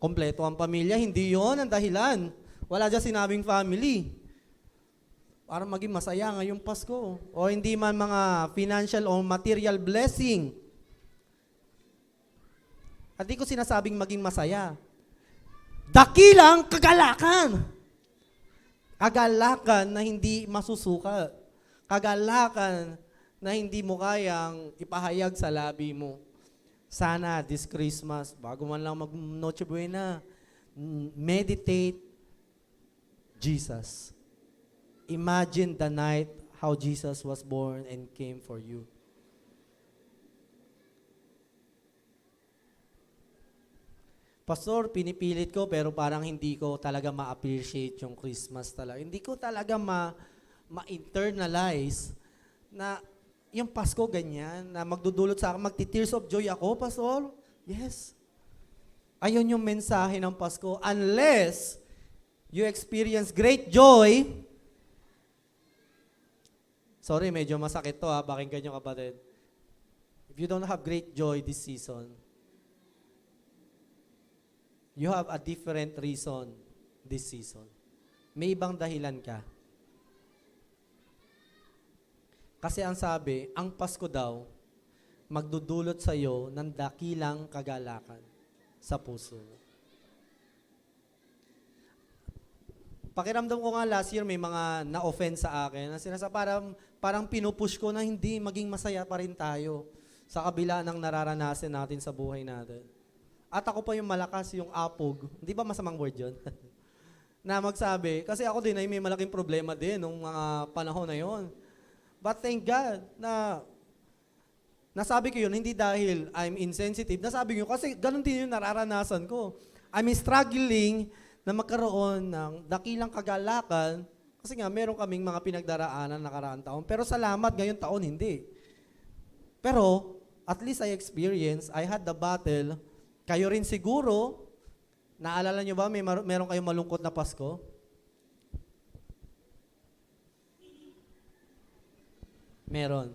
Speaker 1: kompleto ang pamilya, hindi yun ang dahilan. Wala dyan sinabing family. Para maging masaya ngayong Pasko. O hindi man mga financial o material blessing. At di ko sinasabing maging masaya. Dakilang kagalakan. Kagalakan na hindi masusuka. Kagalakan na hindi mo kayang ipahayag sa labi mo. Sana this Christmas, bago man lang mag-Noche Buena, meditate Jesus. Imagine the night how Jesus was born and came for you. Pastor, pinipilit ko pero parang hindi ko talaga ma-appreciate yung Christmas talaga. Hindi ko talaga ma-internalize na yung Pasko ganyan, na magdudulot sa akin, magti-tears of joy ako, Pastor. Yes. Ayun yung mensahe ng Pasko. Unless you experience great joy, sorry, medyo masakit to ha, pakinggan nyo kapatid. If you don't have great joy this season, you have a different reason this season. May ibang dahilan ka. Kasi ang sabi, ang Pasko daw, magdudulot sa iyo ng dakilang kagalakan sa puso. Pakiramdam ko nga last year may mga na-offend sa akin. Na parang pinupush ko na hindi maging masaya pa rin tayo sa kabila ng nararanasan natin sa buhay natin. At ako pa yung malakas, yung apog. Hindi ba masamang word yun? Na magsabi, kasi ako din ay may malaking problema din nung mga panahon na yon. But thank God na nasabi ko yun, hindi dahil I'm insensitive. Nasabi ko kasi ganun din yung nararanasan ko. I'm struggling na magkaroon ng dakilang kagalakan kasi nga meron kaming mga pinagdaraanan nakaraang taon. Pero salamat, ngayong taon hindi. Pero at least I experienced, I had the battle. Kayo rin siguro, naalala nyo ba meron kayong malungkot na Pasko? Meron.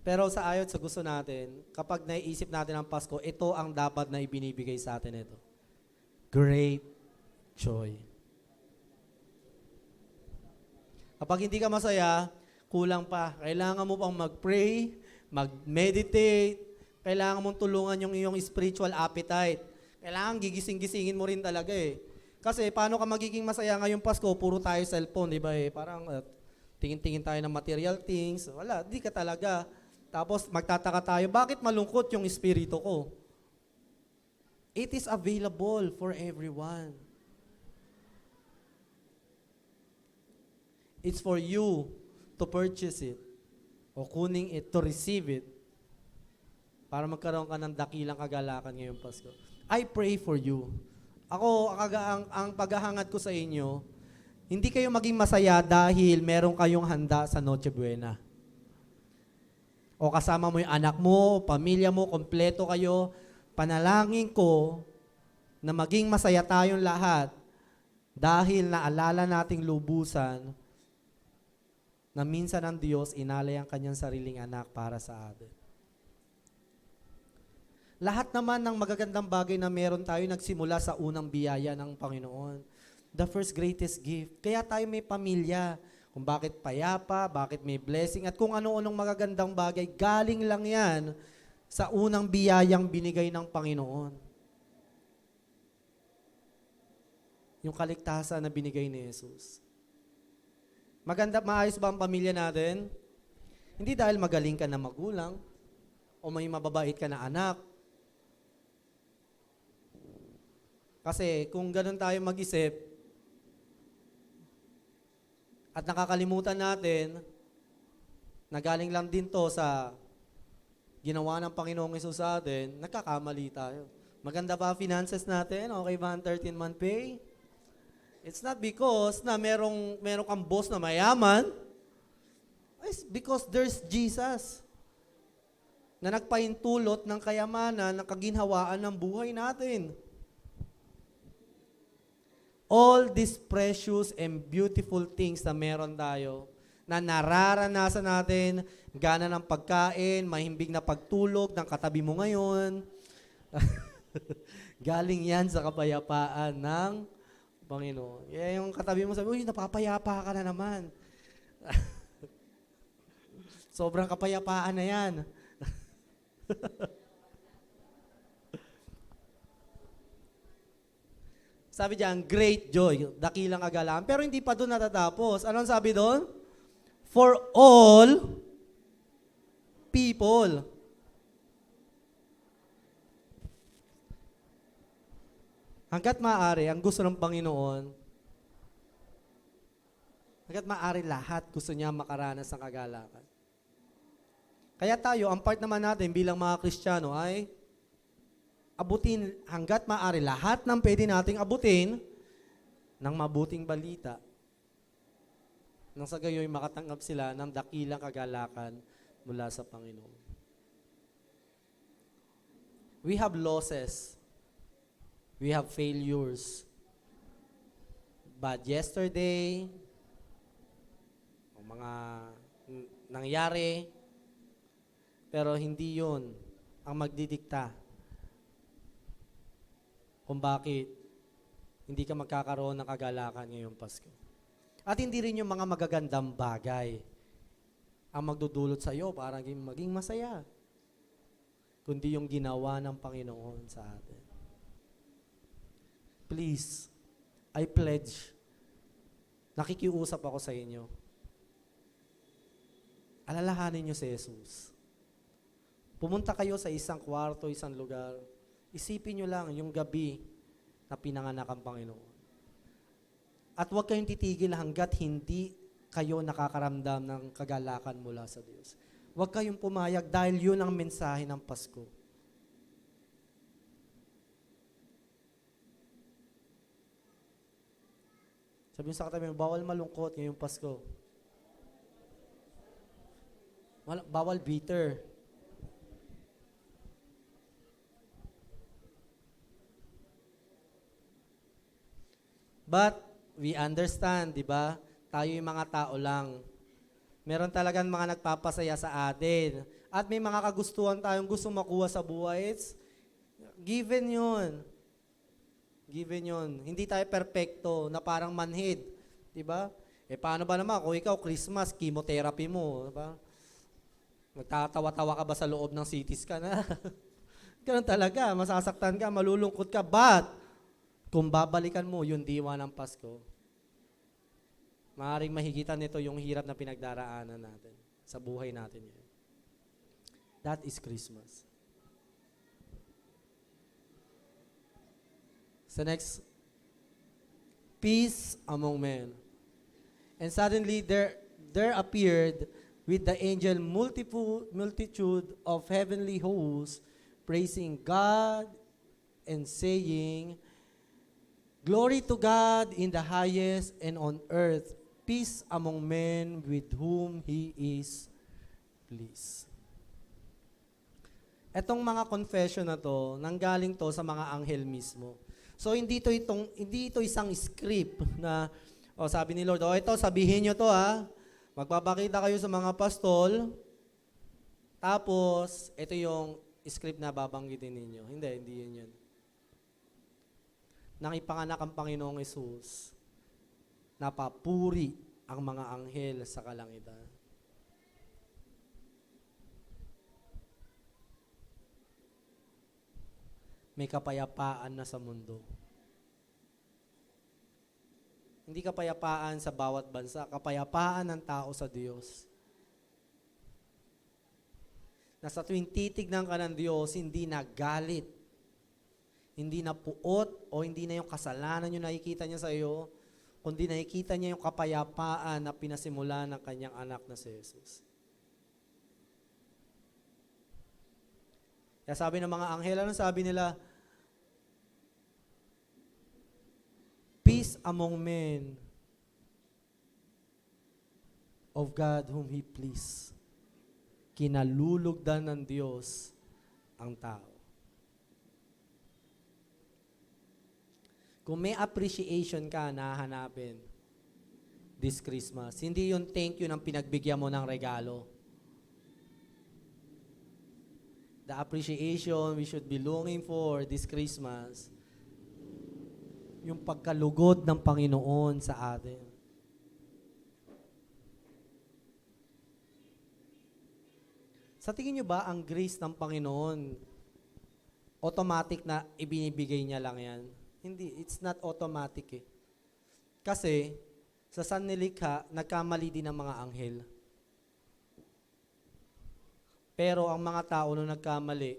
Speaker 1: Pero sa ayot sa gusto natin, kapag naiisip natin ang Pasko, ito ang dapat na ibinibigay sa atin ito. Great joy. Kapag hindi ka masaya, kulang pa. Kailangan mo pang mag-pray, mag-meditate, kailangan mong tulungan yung iyong spiritual appetite. Kailangan gigising-gisingin mo rin talaga eh. Kasi paano ka magiging masaya ngayong Pasko, puro tayo cellphone, di ba eh? Parang tingin-tingin tayo ng material things. Wala, di ka talaga. Tapos magtataka tayo, bakit malungkot yung espiritu ko? It is available for everyone. It's for you to purchase it o kuning it, to receive it para magkaroon ka ng dakilang kagalakan ngayong Pasko. I pray for you. Ako, ang paghahangad ko sa inyo, hindi kayo maging masaya dahil meron kayong handa sa Noche Buena. O kasama mo yung anak mo, pamilya mo, kompleto kayo. Panalangin ko na maging masaya tayong lahat dahil naalala nating lubusan na minsan ang Diyos inalay ang kanyang sariling anak para sa atin. Lahat naman ng magagandang bagay na meron tayo nagsimula sa unang biyaya ng Panginoon. The first greatest gift. Kaya tayo may pamilya. Kung bakit payapa, bakit may blessing, at kung ano-anong magagandang bagay, galing lang yan sa unang biyayang binigay ng Panginoon. Yung kaligtasan na binigay ni Jesus. Maganda, maayos ba ang pamilya natin? Hindi dahil magaling ka na magulang o may mababait ka na anak. Kasi kung ganun tayo mag-isip, at nakakalimutan natin na galing lang din to sa ginawa ng Panginoong Hesus sa atin, nagkakamali tayo. Maganda ba finances natin? Okay ba ang 13-month pay? It's not because na merong kang boss na mayaman. It's because there's Jesus na nagpahintulot ng kayamanan, ng kaginhawaan ng buhay natin. All these precious and beautiful things na meron tayo, na nararanasan natin, gana ng pagkain, mahimbing na pagtulog ng katabi mo ngayon, galing yan sa kapayapaan ng Panginoon. Yung katabi mo sabi, uy, napapayapa ka na naman. Sobrang kapayapaan na yan. Sabi diyan, great joy, dakilang kagalakan. Pero hindi pa doon natatapos. Anong sabi doon? For all people. Hanggat maaari, ang gusto ng Panginoon, hanggat maaari lahat gusto niya makaranas ng kagalakan. Kaya tayo, ang part naman natin bilang mga Kristiyano ay abutin hanggat maaari lahat ng pwede nating abutin ng mabuting balita. Nang sa gayoy makatanggap sila ng dakilang kagalakan mula sa Panginoon. We have losses. We have failures. But yesterday, mga nangyari, pero hindi yun ang magdidikta kung bakit hindi ka magkakaroon ng kagalakan ngayong Pasko. At hindi rin yung mga magagandang bagay ang magdudulot sa iyo para maging masaya. kundi yung ginawa ng Panginoon sa atin. Please, I pledge, nakikiusap ako sa inyo. Alalahanin niyo si Jesus. Pumunta kayo sa isang kwarto, isang lugar. Isipin niyo lang yung gabi na pinanganak ang Panginoon. At huwag kayong titigil hanggat hindi kayo nakakaramdam ng kagalakan mula sa Diyos. Huwag kayong pumayag dahil yun ang mensahe ng Pasko. Sabi mo sa katabi mo, bawal malungkot ngayong Pasko. Bawal bitter. But we understand, di ba? Tayo yung mga tao lang. Meron talagang mga nagpapasaya sa atin. At may mga kagustuhan tayong gusto makuha sa buhay. It's given yun. Given yun. Hindi tayo perfecto na parang manhid. Diba? Paano ba naman kung ikaw Christmas, chemotherapy mo, diba? Nagtatawa-tawa ka ba sa loob ng CT scan? Ganun talaga, masasaktan ka, malulungkot ka. But, kung babalikan mo yung diwa ng Pasko, maaaring mahigitan nito yung hirap na pinagdaraanan natin sa buhay natin yun. That is Christmas. So next, peace among men. And suddenly there appeared with the angel multitude of heavenly hosts, praising God and saying, Glory to God in the highest, and on earth peace among men with whom He is pleased. Etong mga confession na to, nanggaling to sa mga anghel mismo. So hindi ito isang script na sabi ni Lord, ito sabihin niyo to magpapakita kayo sa mga pastol. Tapos ito yung script na babanggitin ninyo. Hindi yun. Nang ipanganak ang Panginoong Hesus, napapuri ang mga anghel sa kalangitan. May kapayapaan na sa mundo. Hindi kapayapaan sa bawat bansa, kapayapaan ng tao sa Diyos. Na sa tuwing titignan ka ng Diyos, hindi na galit, hindi na puot, o hindi na yung kasalanan yung nakikita niya sa iyo, kundi nakikita niya yung kapayapaan na pinasimula ng kanyang anak na si Jesus. Kaya sabi ng mga anghel, ano sabi nila? Peace among men of God whom He pleased. Kinalulugdan ng Diyos ang tao. Kung may appreciation ka na hanapin this Christmas, hindi yung thank you ng pinagbigyan mo ng regalo. The appreciation we should be longing for this Christmas, yung pagkalugod ng Panginoon sa atin. Sa tingin nyo ba ang grace ng Panginoon, automatic na ibinibigay niya lang yan? Hindi, it's not automatic . Kasi, sa sannilikha, nagkamali din ang mga anghel. Pero ang mga tao nung nagkamali,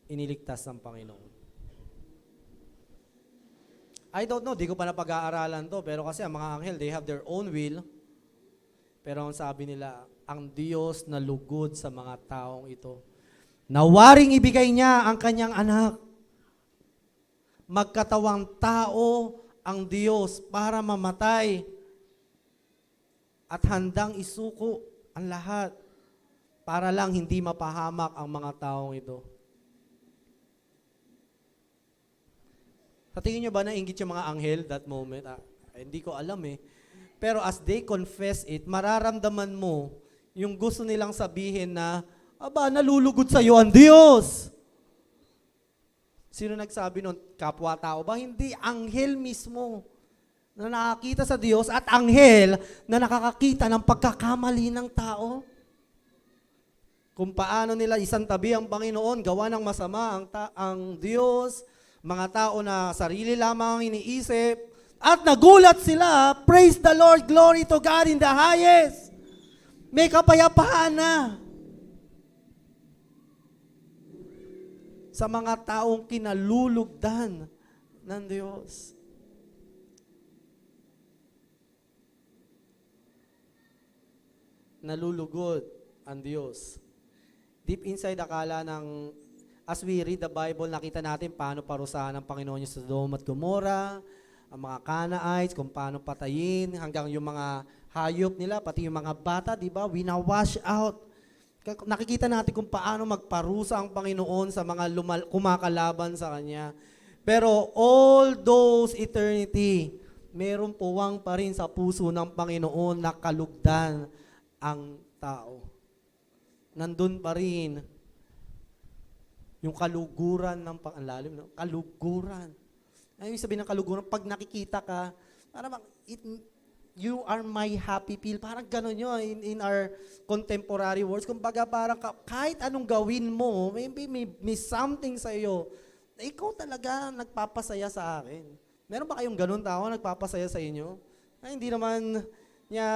Speaker 1: iniligtas ng Panginoon. I don't know, di ko pa napag-aaralan to, pero kasi ang mga anghel, they have their own will. Pero ang sabi nila, ang Diyos na lugod sa mga taong ito. Nawaring ibigay niya ang kanyang anak. Magkatawang tao ang Diyos para mamatay at handang isuko ang lahat para lang hindi mapahamak ang mga taong ito. Sa tingin nyo ba nainggit yung mga anghel that moment? Hindi ko alam . Pero as they confess it, mararamdaman mo yung gusto nilang sabihin na, nalulugod sa'yo ang Diyos. Sino nagsabi nun? Kapwa-tao ba? Hindi, anghel mismo na nakakita sa Diyos at anghel na nakakakita ng pagkakamali ng tao. kung paano nila isantabi ang Panginoon, gawa ng masama ang Diyos, mga tao na sarili lamang ang iniisip, at nagulat sila, praise the Lord, glory to God in the highest. May kapayapaan na. Sa mga taong kinalulugdan ng Diyos. Nalulugod ang Diyos. Deep inside akala ng, as we read the Bible, nakita natin paano parusahan ng Panginoon yung Sodom at Gomorrah, ang mga Canaanites, kung paano patayin, hanggang yung mga hayop nila, pati yung mga bata, di ba, winawash out. Nakikita natin kung paano magparusa ang Panginoon sa mga kumakalaban sa Kanya. Pero all those eternity, meron puwang pa rin sa puso ng Panginoon na kalugdan ang tao. Nandun pa rin yung kaluguran ng pangalalim, no? Kaluguran. Ano yung sabihin ng kaluguran? Pag nakikita ka, parang you are my happy pill. Parang gano'n yun in our contemporary words. Kumbaga parang kahit anong gawin mo, maybe may something sa iyo, ikaw talaga nagpapasaya sa akin. Meron ba kayong gano'n tao nagpapasaya sa inyo? Ay, hindi naman niya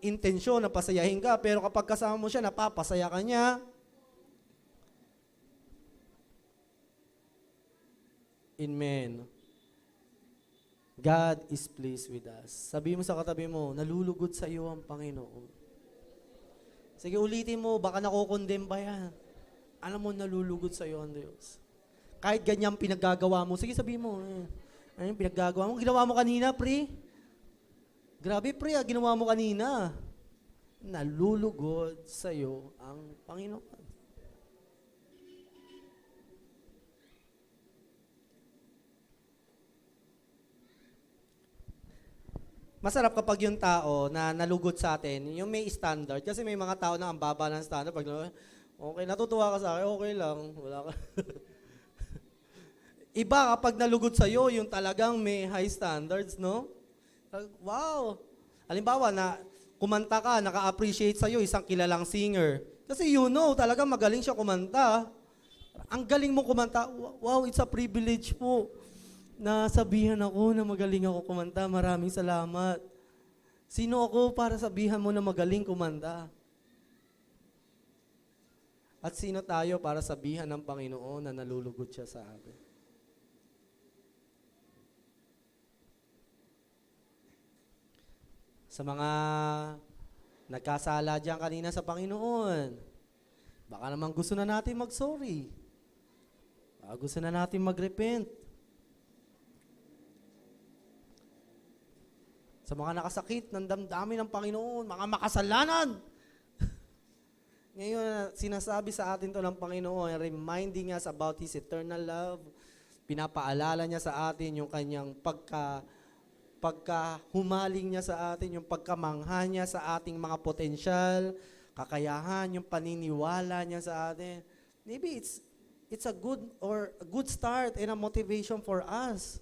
Speaker 1: intensyon na pasayahin ka, pero kapag kasama mo siya, napapasaya ka niya. Amen. God is pleased with us. Sabi mo sa katabi mo, nalulugod sa iyo ang Panginoon. Sige, ulitin mo, baka nakukondem pa yan. Alam mo, nalulugod sa iyo ang Diyos. Kahit ganyan pinaggagawa mo, sige sabi mo, ano yung pinaggagawa mo? Ginawa mo kanina, pre? Grabe, pre, ginawa mo kanina. Nalulugod sa iyo ang Panginoon. Masarap kapag yung tao na nalugod sa atin, yung may standard. Kasi may mga tao na ang baba ng standard. Pag okay, natutuwa ka sa akin, okay lang. Wala ka. Iba kapag nalugod sa'yo, yung talagang may high standards, no? Wow! Halimbawa, na kumanta ka, naka-appreciate sa'yo isang kilalang singer. Kasi you know, talagang magaling siya kumanta. Ang galing mo kumanta, wow, it's a privilege po. Nasabihan ako na magaling ako kumanta. Maraming salamat. Sino ako para sabihan mo na magaling kumanta? At sino tayo para sabihan ng Panginoon na nalulugod siya sa atin? Sa mga nagkasala dyan kanina sa Panginoon, baka naman gusto na natin mag-sorry. Baka gusto na natin mag-repent. Sa mga nakasakit ng damdamin ng Panginoon, mga makasalanan. Ngayon, sinasabi sa atin to ng Panginoon, reminding us about His eternal love. Pinapaalala niya sa atin yung kanyang pagkahumaling niya sa atin, yung pagkamangha niya sa ating mga potensyal, kakayahan, yung paniniwala niya sa atin. Maybe it's a good start and a motivation for us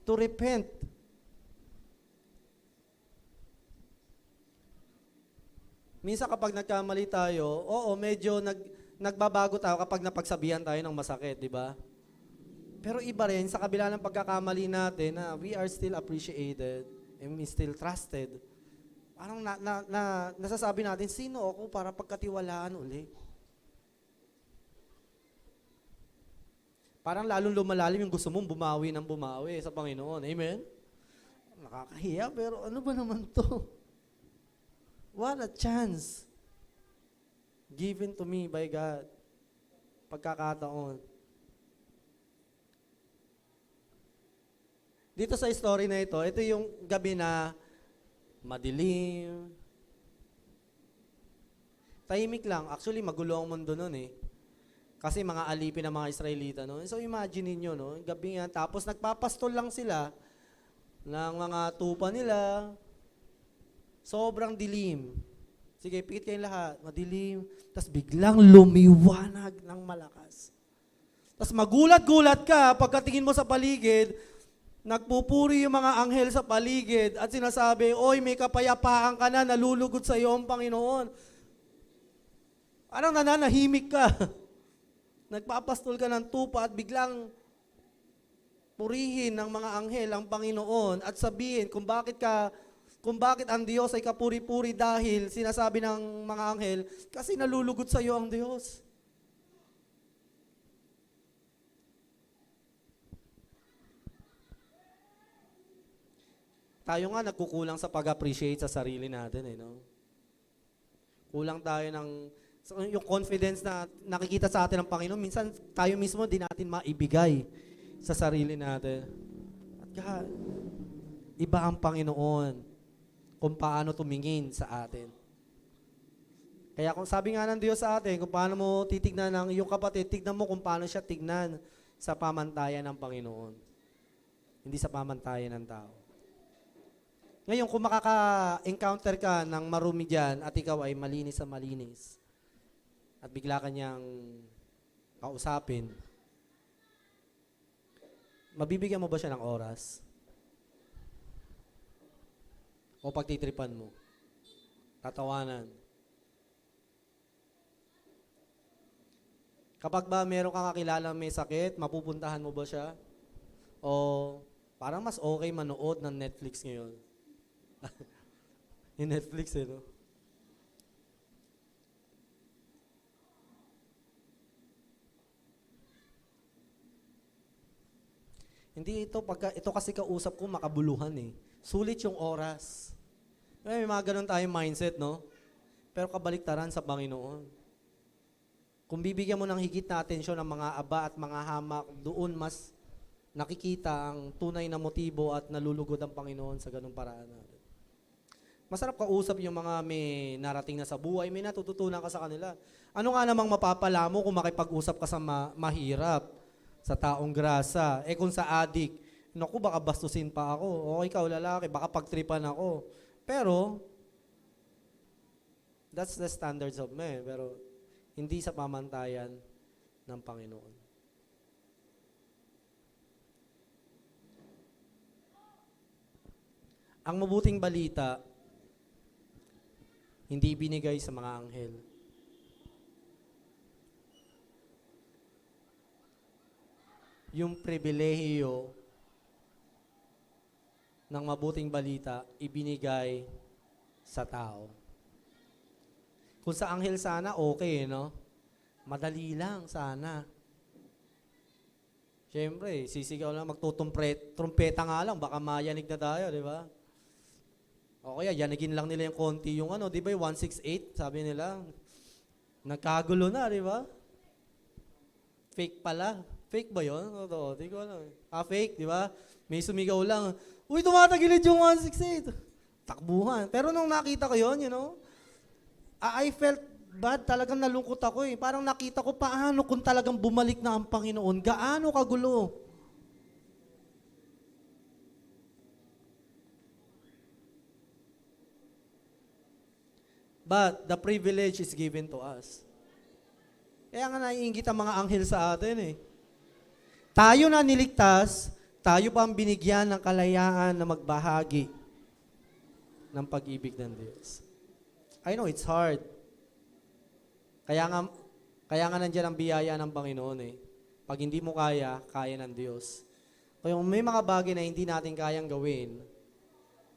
Speaker 1: to repent. Minsan kapag nagkamali tayo, medyo nagbabago tayo kapag napagsabihan tayo ng masakit, di ba? Pero iba rin, sa kabila ng pagkakamali natin, na we are still appreciated and we still trusted. Parang nasasabi natin, sino ako para pagkatiwalaan uli? Parang lalong lumalalim yung gusto mong bumawi ng bumawi sa Panginoon. Amen? Nakakahiya, pero ano ba naman to? What a chance given to me by God. Pagkakataon. Dito sa story na ito yung gabi na madilim. Tahimik lang. Actually, magulo ang mundo nun eh. Kasi mga alipin ng mga Israelita. No? So imagine niyo, no? Gabi nga. Tapos nagpapastol lang sila ng mga tupa nila. Sobrang dilim. Sige, pikit kayong lahat. Madilim. Tapos biglang lumiwanag ng malakas. Tapos magulat-gulat ka pagkatingin mo sa paligid, nagpupuri yung mga anghel sa paligid at sinasabi, oy, may kapayapaan ka na, nalulugod sa iyo ang Panginoon. Parang nananahimik ka. Nagpapastol ka ng tupa at biglang purihin ng mga anghel ang Panginoon at sabihin kung bakit ang Diyos ay kapuri-puri dahil sinasabi ng mga anghel, kasi nalulugod sa iyo ang Diyos. Tayo nga nagkukulang sa pag-appreciate sa sarili natin no? Kulang tayo yung confidence na nakikita sa atin ng Panginoon, minsan tayo mismo di natin maibigay sa sarili natin. At iba ang Panginoon kung paano tumingin sa atin. Kaya kung sabi nga ng Diyos sa atin, kung paano mo titignan ng iyong kapatid, tignan mo kung paano siya tignan sa pamantayan ng Panginoon. Hindi sa pamantayan ng tao. Ngayon, kung makaka-encounter ka ng marumi dyan at ikaw ay malinis sa malinis at bigla ka niyang kausapin, mabibigyan mo ba siya ng oras? O pagtitripan mo? Tatawanan? Kapag ba meron kang kakilala may sakit, mapupuntahan mo ba siya? O parang mas okay manood ng Netflix ngayon? Yung Netflix no? Hindi ito kasi kausap ko makabuluhan Sulit yung oras. May mga ganun tayong mindset, no? Pero kabaliktaran sa Panginoon. Kung bibigyan mo ng higit na atensyon ang mga aba at mga hamak, doon mas nakikita ang tunay na motibo at nalulugod ang Panginoon sa ganung paraan natin. Masarap kausap yung mga may narating na sa buhay, may natututunan ka sa kanila. Ano nga namang mapapala mo kung makipag-usap ka sa mahirap, sa taong grasa? Kung sa adik, naku, baka bastusin pa ako. O ikaw lalaki, baka pagtripan ako. Pero, that's the standards of men. Pero, hindi sa pamantayan ng Panginoon. Ang mabuting balita, hindi binigay sa mga anghel. Yung pribilehiyo ng mabuting balita, ibinigay sa tao. Kung sa anghel sana, okay, no? Madali lang sana. Siyempre, sisigaw lang, magtutumpeta nga lang, baka mayanig na tayo, di ba? O kaya, yanigin lang nila yung konti yung di ba yung 168, sabi nila. Nagkagulo na, di ba? Fake pala. Fake ba yun? Totoo, di ko alam. Fake, di ba? May sumigaw lang, uy, tumatagilid yung 168. Takbuhan. Pero nung nakita ko yun, I felt bad, talagang nalungkot ako Parang nakita ko paano kung talagang bumalik na ang Panginoon, gaano kagulo. But the privilege is given to us. Kaya nga naiingit ang mga anghel sa atin Tayo na niligtas, tayo pa ang binigyan ng kalayaan na magbahagi ng pag-ibig ng Diyos. I know it's hard. Kaya nga nandiyan ang biyaya ng Panginoon Pag hindi mo kaya, kaya ng Diyos. Kaya may mga bagay na hindi natin kayang gawin,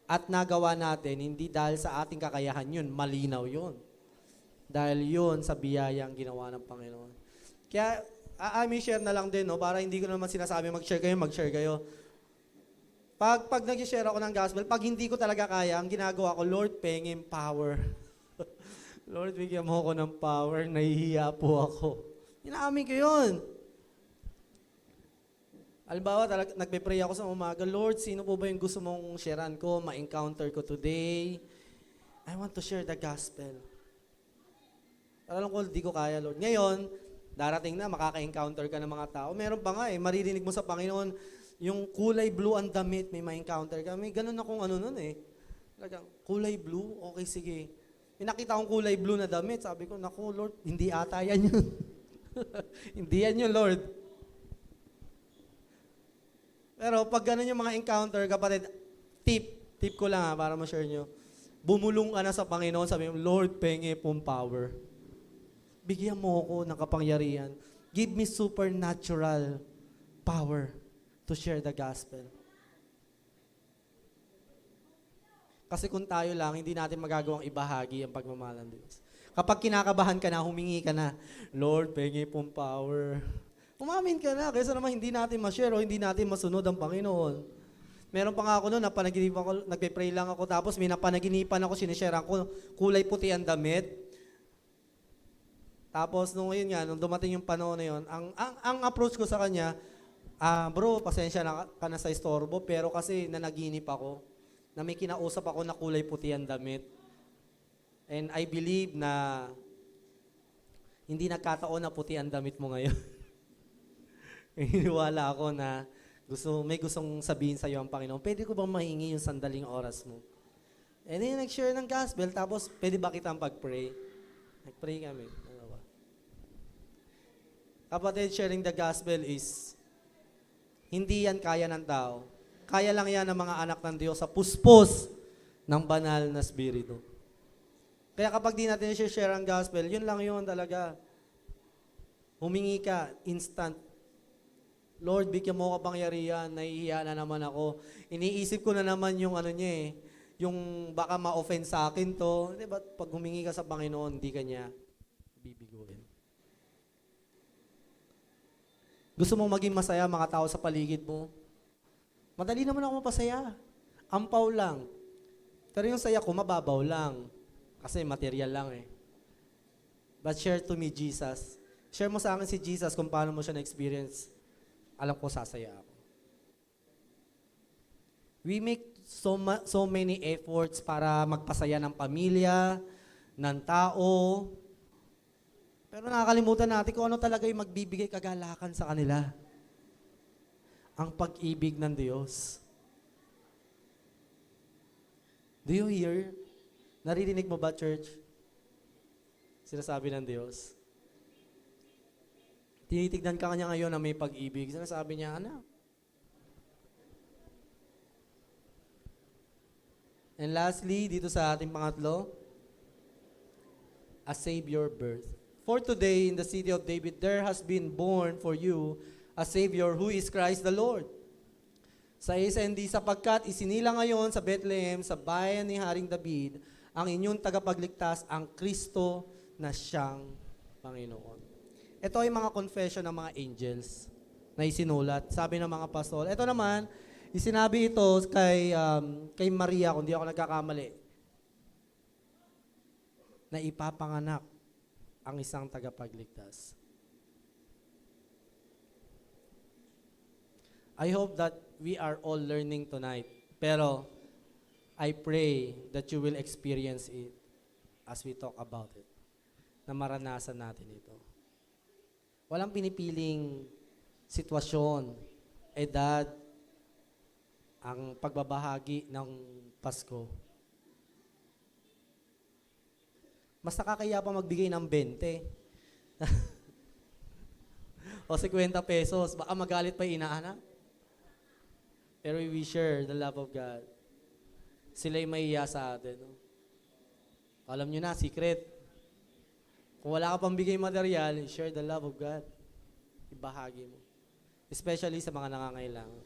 Speaker 1: at nagawa natin, hindi dahil sa ating kakayahan yun, malinaw yun. Dahil yun sa biyayang ginawa ng Panginoon. Kaya, may share na lang din, para hindi ko naman sinasabi mag-share kayo. Pag nag-share ako ng gospel, pag hindi ko talaga kaya, ang ginagawa ko, Lord, pengin power. Lord, bigyan mo ako ng power, nahihiya po ako. Inaamin ko yun. Halimbawa, nagpe-pray ako sa umaga, Lord, sino po ba yung gusto mong sharean ko, ma-encounter ko today? I want to share the gospel. Alam ko, di ko kaya, Lord. Ngayon, darating na, makaka-encounter ka ng mga tao. Meron pa nga maririnig mo sa Panginoon, yung kulay blue ang damit, may ma-encounter ka. May ganun akong nun Talagang, kulay blue? Okay, sige. May nakita akong kulay blue na damit. Sabi ko, naku, Lord, hindi ata yan yun. Hindi yan yun, Lord. Pero pag ganun yung mga encounter, kapatid, tip ko lang para ma-share nyo. Bumulong ka na sa Panginoon, sabi mo, Lord, penge pong power. Bigyan mo ako ng kapangyarihan. Give me supernatural power to share the gospel. Kasi kung tayo lang, hindi natin magagawang ibahagi ang pagmamahal ng Diyos. Kapag kinakabahan ka na, humingi ka na, Lord, pengi pong power. Umamin ka na, kaysa naman hindi natin ma-share o hindi natin masunod ang Panginoon. Meron pa nga ako noon, napanaginipan ko, nagpe-pray lang ako, tapos may napanaginipan ako, sinisharean ko, kulay puti ang damit. Tapos nung yun nga, nung dumating yung panahon na yun, ang approach ko sa kanya, bro, pasensya na ka na sa istorbo, pero kasi nanaginip ako, na may kinausap ako na kulay puti ang damit. And I believe na hindi nagkataon na puti ang damit mo ngayon. Hiniwala ako na may gustong sabihin sa iyo ang Panginoon. Pwede ko bang mahingi yung sandaling oras mo? And then nag-share ng gospel, tapos pwede ba kitang pag-pray? Nag-pray kami. Kapatid, sharing the gospel is hindi yan kaya ng tao. Kaya lang yan ng mga anak ng Diyos sa puspos ng banal na spirito. Kaya kapag di natin share ang gospel, yun lang yun talaga. Humingi ka, instant. Lord, bigyan mo ka pangyarihan, nahihiya na naman ako. Iniisip ko na naman yung niya yung baka ma-offend sa akin to. Diba, pag humingi ka sa Panginoon, hindi ka niya bibiguin. Gusto mong maging masaya mga tao sa paligid mo? Madali naman ako mapasaya. Ampaw lang. Pero yung saya ko, mababaw lang. Kasi material lang eh. But share to me Jesus. Share mo sa akin si Jesus kung paano mo siya na-experience. Alam ko, sasaya ako. We make so many efforts para magpasaya ng pamilya, ng tao. Pero nakakalimutan natin kung ano talaga yung magbibigay kagalakan sa kanila. Ang pag-ibig ng Diyos. Do you hear? Naririnig mo ba, church? Sinasabi ng Diyos. Tinitignan ka kanya ngayon na may pag-ibig. Sinasabi niya, anak. And lastly, dito sa ating pangatlo, a Savior birth. For today, in the city of David, there has been born for you a Savior who is Christ the Lord. Sa SND, sapagkat isinila ngayon sa Bethlehem, sa bayan ni Haring David, ang inyong tagapagligtas, ang Kristo na siyang Panginoon. Ito ay mga confession ng mga angels na isinulat. Sabi ng mga apostol. Ito naman, isinabi ito kay Maria, kung di ako nagkakamali, na ipapanganak ang isang tagapagligtas. I hope that we are all learning tonight. Pero I pray that you will experience it as we talk about it. Na maranasan natin ito. Walang pinipiling sitwasyon, edad, ang pagbabahagi ng Pasko. Mas nakakaya pa magbigay ng 20. O 50 pesos, baka magalit pa yung inaanak. Pero we share the love of God. Sila'y mahiya sa atin. No? Alam nyo na, secret. Kung wala ka pang bigay material, share the love of God. Ibahagi mo. Especially sa mga nangangailangan.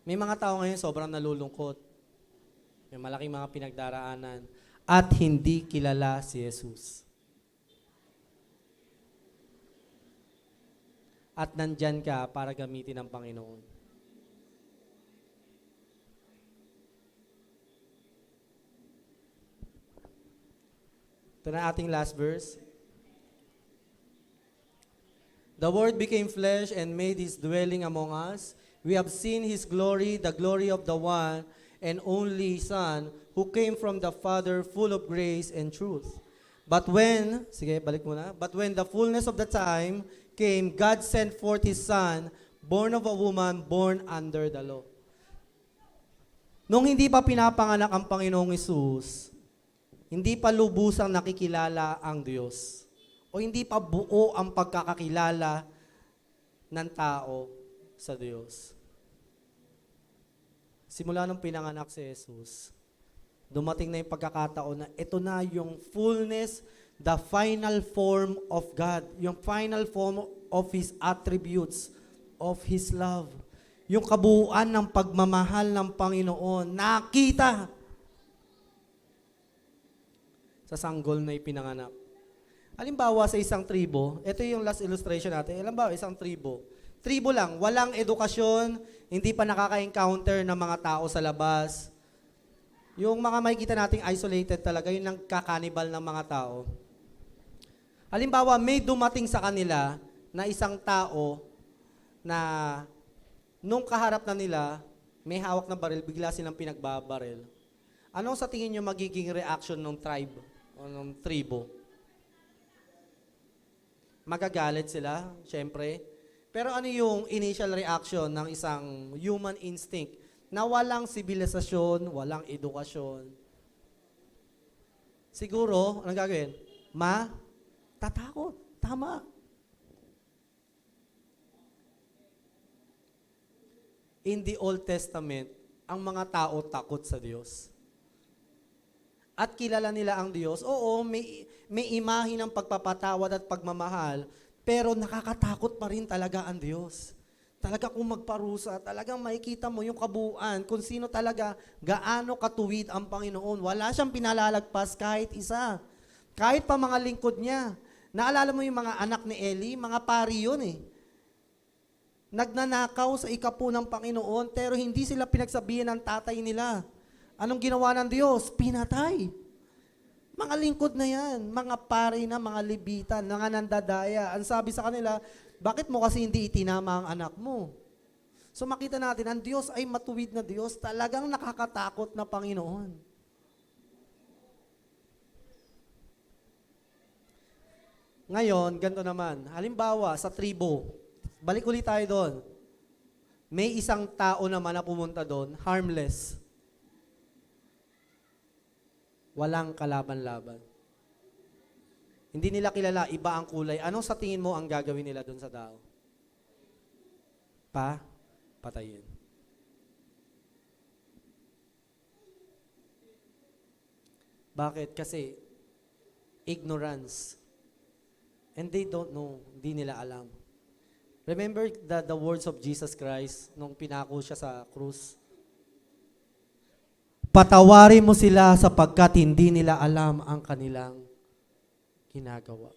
Speaker 1: May mga tao ngayon sobrang nalulungkot. May malaking mga pinagdaraanan. At hindi kilala si Jesus. At nandyan ka para gamitin ng Panginoon. Ito na ating last verse. The Word became flesh and made His dwelling among us. We have seen His glory, the glory of the one and only Son, who came from the Father, full of grace and truth. But when the fullness of the time came, God sent forth His Son, born of a woman, born under the law. Nung hindi pa pinapanganak ang Panginoong Hesus, hindi pa lubusang nakikilala ang Diyos. O hindi pa buo ang pagkakakilala ng tao sa Diyos. Simula nung pinanganak si Jesus, dumating na yung pagkakataon na ito na yung fullness the final form of God, yung final form of His attributes, of His love. Yung kabuuan ng pagmamahal ng Panginoon, nakita sa sanggol na ipinanganak. Halimbawa sa isang tribo, ito yung last illustration natin. Halimbawa, isang tribo. Tribo lang, walang edukasyon, hindi pa nakaka-encounter ng mga tao sa labas. Yung mga makikita nating isolated talaga, yung nagkakanibal ng mga tao. Halimbawa, may dumating sa kanila na isang tao na nung kaharap na nila, may hawak na baril, bigla silang pinagbabaril. Ano sa tingin nyo magiging reaction ng tribe o ng tribo? Magagalit sila, syempre. Pero ano yung initial reaction ng isang human instinct na walang sibilisasyon, walang edukasyon? Siguro, anong gagawin? Tatakot. Tama. In the Old Testament, ang mga tao takot sa Diyos. At kilala nila ang Diyos. Oo, may imahe ng pagpapatawad at pagmamahal, pero nakakatakot pa rin talaga ang Diyos. Talaga kung magparusa, talagang makikita mo yung kabuuan, kung sino talaga, gaano katuwid ang Panginoon. Wala siyang pinalalagpas kahit isa. Kahit pa mga lingkod niya. Naalala mo yung mga anak ni Eli, mga pari yun eh. Nagnanakaw sa ikapu ng Panginoon, pero hindi sila pinagsabihan ng tatay nila. Anong ginawa ng Diyos? Pinatay. Mga lingkod na yan, mga pari na, mga libitan, mga nandadaya. Ang sabi sa kanila, bakit mo kasi hindi itinama ang anak mo? So makita natin, ang Diyos ay matuwid na Diyos, talagang nakakatakot na Panginoon. Ngayon, ganito naman, halimbawa sa tribo, balik ulit tayo doon. May isang tao naman na pumunta doon, harmless. Walang kalaban-laban. Hindi nila kilala, iba ang kulay. Ano sa tingin mo ang gagawin nila doon sa tao? Patayin. Bakit? Kasi ignorance. And they don't know, hindi nila alam. Remember the words of Jesus Christ nung pinako siya sa krus? Patawarin mo sila sapagkat hindi nila alam ang kanilang ginagawa.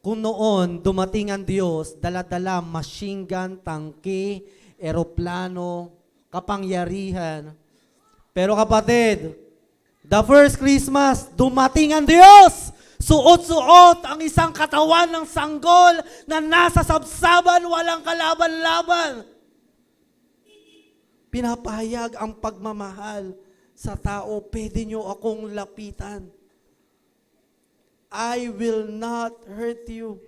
Speaker 1: Kung noon, dumating ang Diyos, dala-dala, machine gun, tangke, eroplano, kapangyarihan. Pero kapatid, the first Christmas, dumating ang Diyos! Suot-suot ang isang katawan ng sanggol na nasa sabsaban, walang kalaban-laban. Pinapahayag ang pagmamahal sa tao, pwede nyo akong lapitan. I will not hurt you.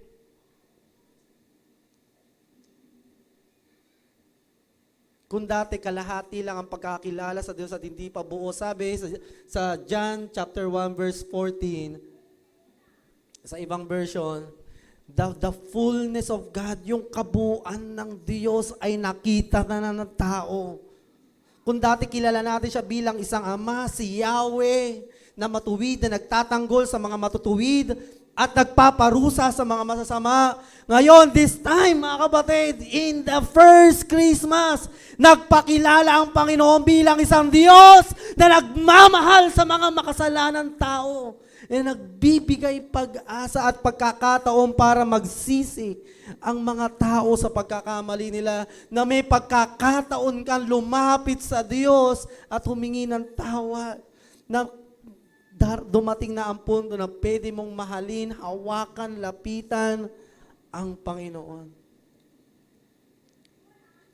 Speaker 1: Kung dati kalahati lang ang pagkakilala sa Diyos at hindi pa buo, sabi sa John chapter 1 verse 14, sa ibang version, the fullness of God, yung kabuuan ng Diyos ay nakita na ng tao. Kung dati kilala natin siya bilang isang ama, si Yahweh, na matuwid, na nagtatanggol sa mga matutuwid, at nagpaparusa sa mga masasama. Ngayon, this time, mga kapatid, in the first Christmas, nagpakilala ang Panginoon bilang isang Diyos na nagmamahal sa mga makasalanan tao. E nagbibigay pag-asa at pagkakataon para magsisi ang mga tao sa pagkakamali nila, na may pagkakataon kang lumapit sa Diyos at humingi ng tawad, na dumating na ang punto na pwede mong mahalin, hawakan, lapitan ang Panginoon.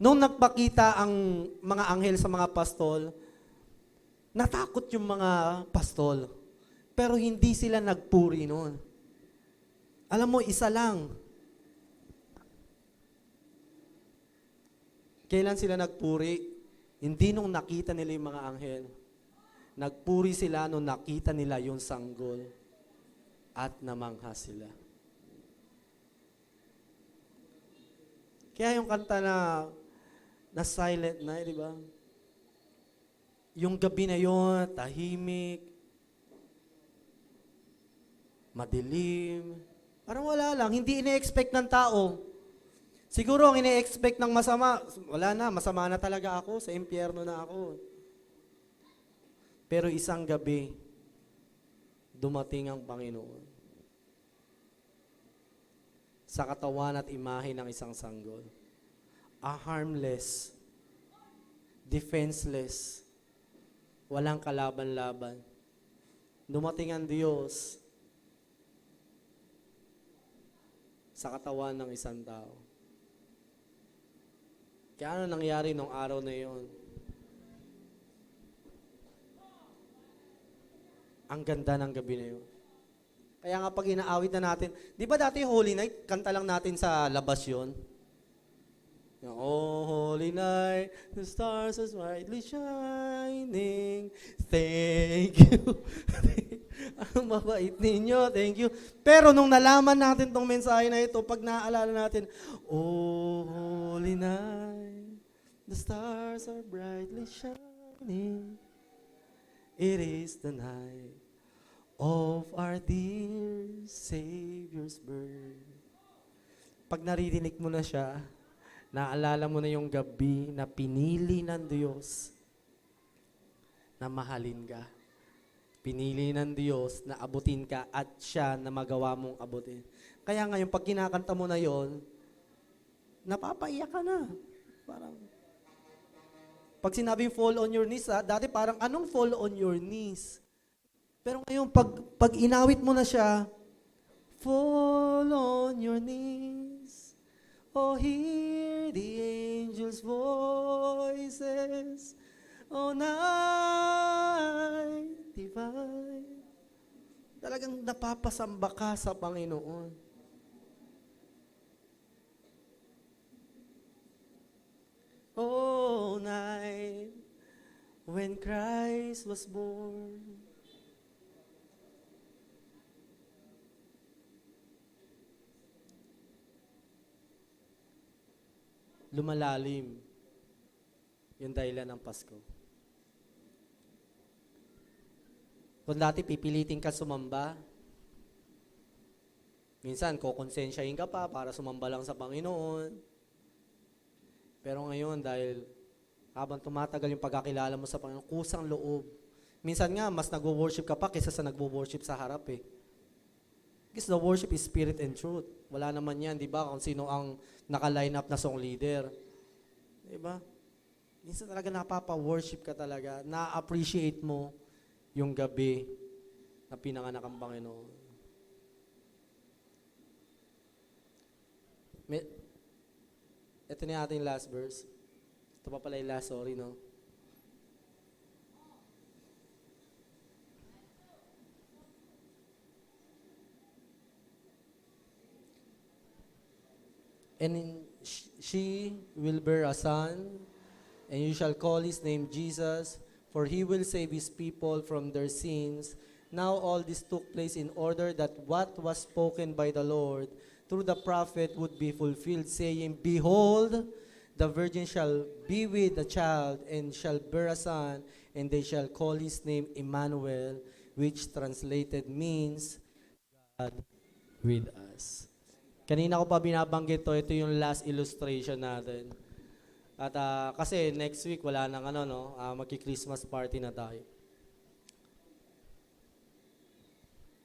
Speaker 1: Nung nagpakita ang mga anghel sa mga pastol, natakot yung mga pastol. Pero hindi sila nagpuri noon. Alam mo, isa lang. Kailan sila nagpuri? Hindi nung nakita nila yung mga anghel. Nagpuri sila nung nakita nila yung sanggol at namangha sila. Kaya yung kanta na silent na, di ba? Yung gabi na yon, tahimik, madilim. Parang wala lang, hindi ine-expect ng tao. Siguro ang ine-expect ng masama, wala na, masama na talaga ako, sa impyerno na ako. Pero isang gabi, dumating ang Panginoon sa katawan at imahe ng isang sanggol. A harmless, defenseless, walang kalaban-laban. Dumating ang Diyos sa katawan ng isang tao. Kaya ano nangyari nung araw na iyon? Ang ganda ng gabi na yun. Kaya nga pag inaawit na natin, di ba dati Holy Night, kanta lang natin sa labas yun? Oh, holy night, the stars are brightly shining. Thank you. Ang mabait ninyo, thank you. Pero nung nalaman natin tong mensahe na ito, pag naaalala natin, oh, holy night, the stars are brightly shining. It is the night of our dear Savior's birth. Pag naririnig mo na siya, naalala mo na yung gabi na pinili ng Diyos na mahalin ka. Pinili ng Diyos na abutin ka at siya na magawa mong abutin. Kaya ngayon, pag kinakanta mo na yon, napapaiyak ka na. Parang, pag sinabing fall on your knees, dati parang, anong fall on your knees? Pero ngayon, pag inawit mo na siya, fall on your knees. Oh, hear the angels' voices. Oh, night divine. Talagang napapasamba ka sa Panginoon. Oh, night when Christ was born. Lumalalim yung dahilan ng Pasko. Kung dati pipilitin ka sumamba, minsan kokonsensyahin ka pa para sumamba lang sa Panginoon. Pero ngayon, dahil habang tumatagal yung pagkakilala mo sa Panginoon, kusang loob. Minsan nga, mas nagwo-worship ka pa kaysa sa nagwo-worship sa harap eh. Because the worship is spirit and truth. Wala naman yan, di ba? Kung sino ang naka-line up na song leader. Di ba? Minsan talaga napapa-worship ka talaga. Na-appreciate mo yung gabi na pinanganak ang Panginoon. Ito na ating last verse. Ito pa pala yung last, sorry, no? And she will bear a son, and you shall call his name Jesus, for he will save his people from their sins. Now all this took place in order that what was spoken by the Lord through the prophet would be fulfilled, saying, Behold, the virgin shall be with a child, and shall bear a son, and they shall call his name Emmanuel, which translated means God with us. Kanina ko pa binabanggit to, ito yung last illustration natin. At kasi next week wala nang magki-Christmas party na tayo.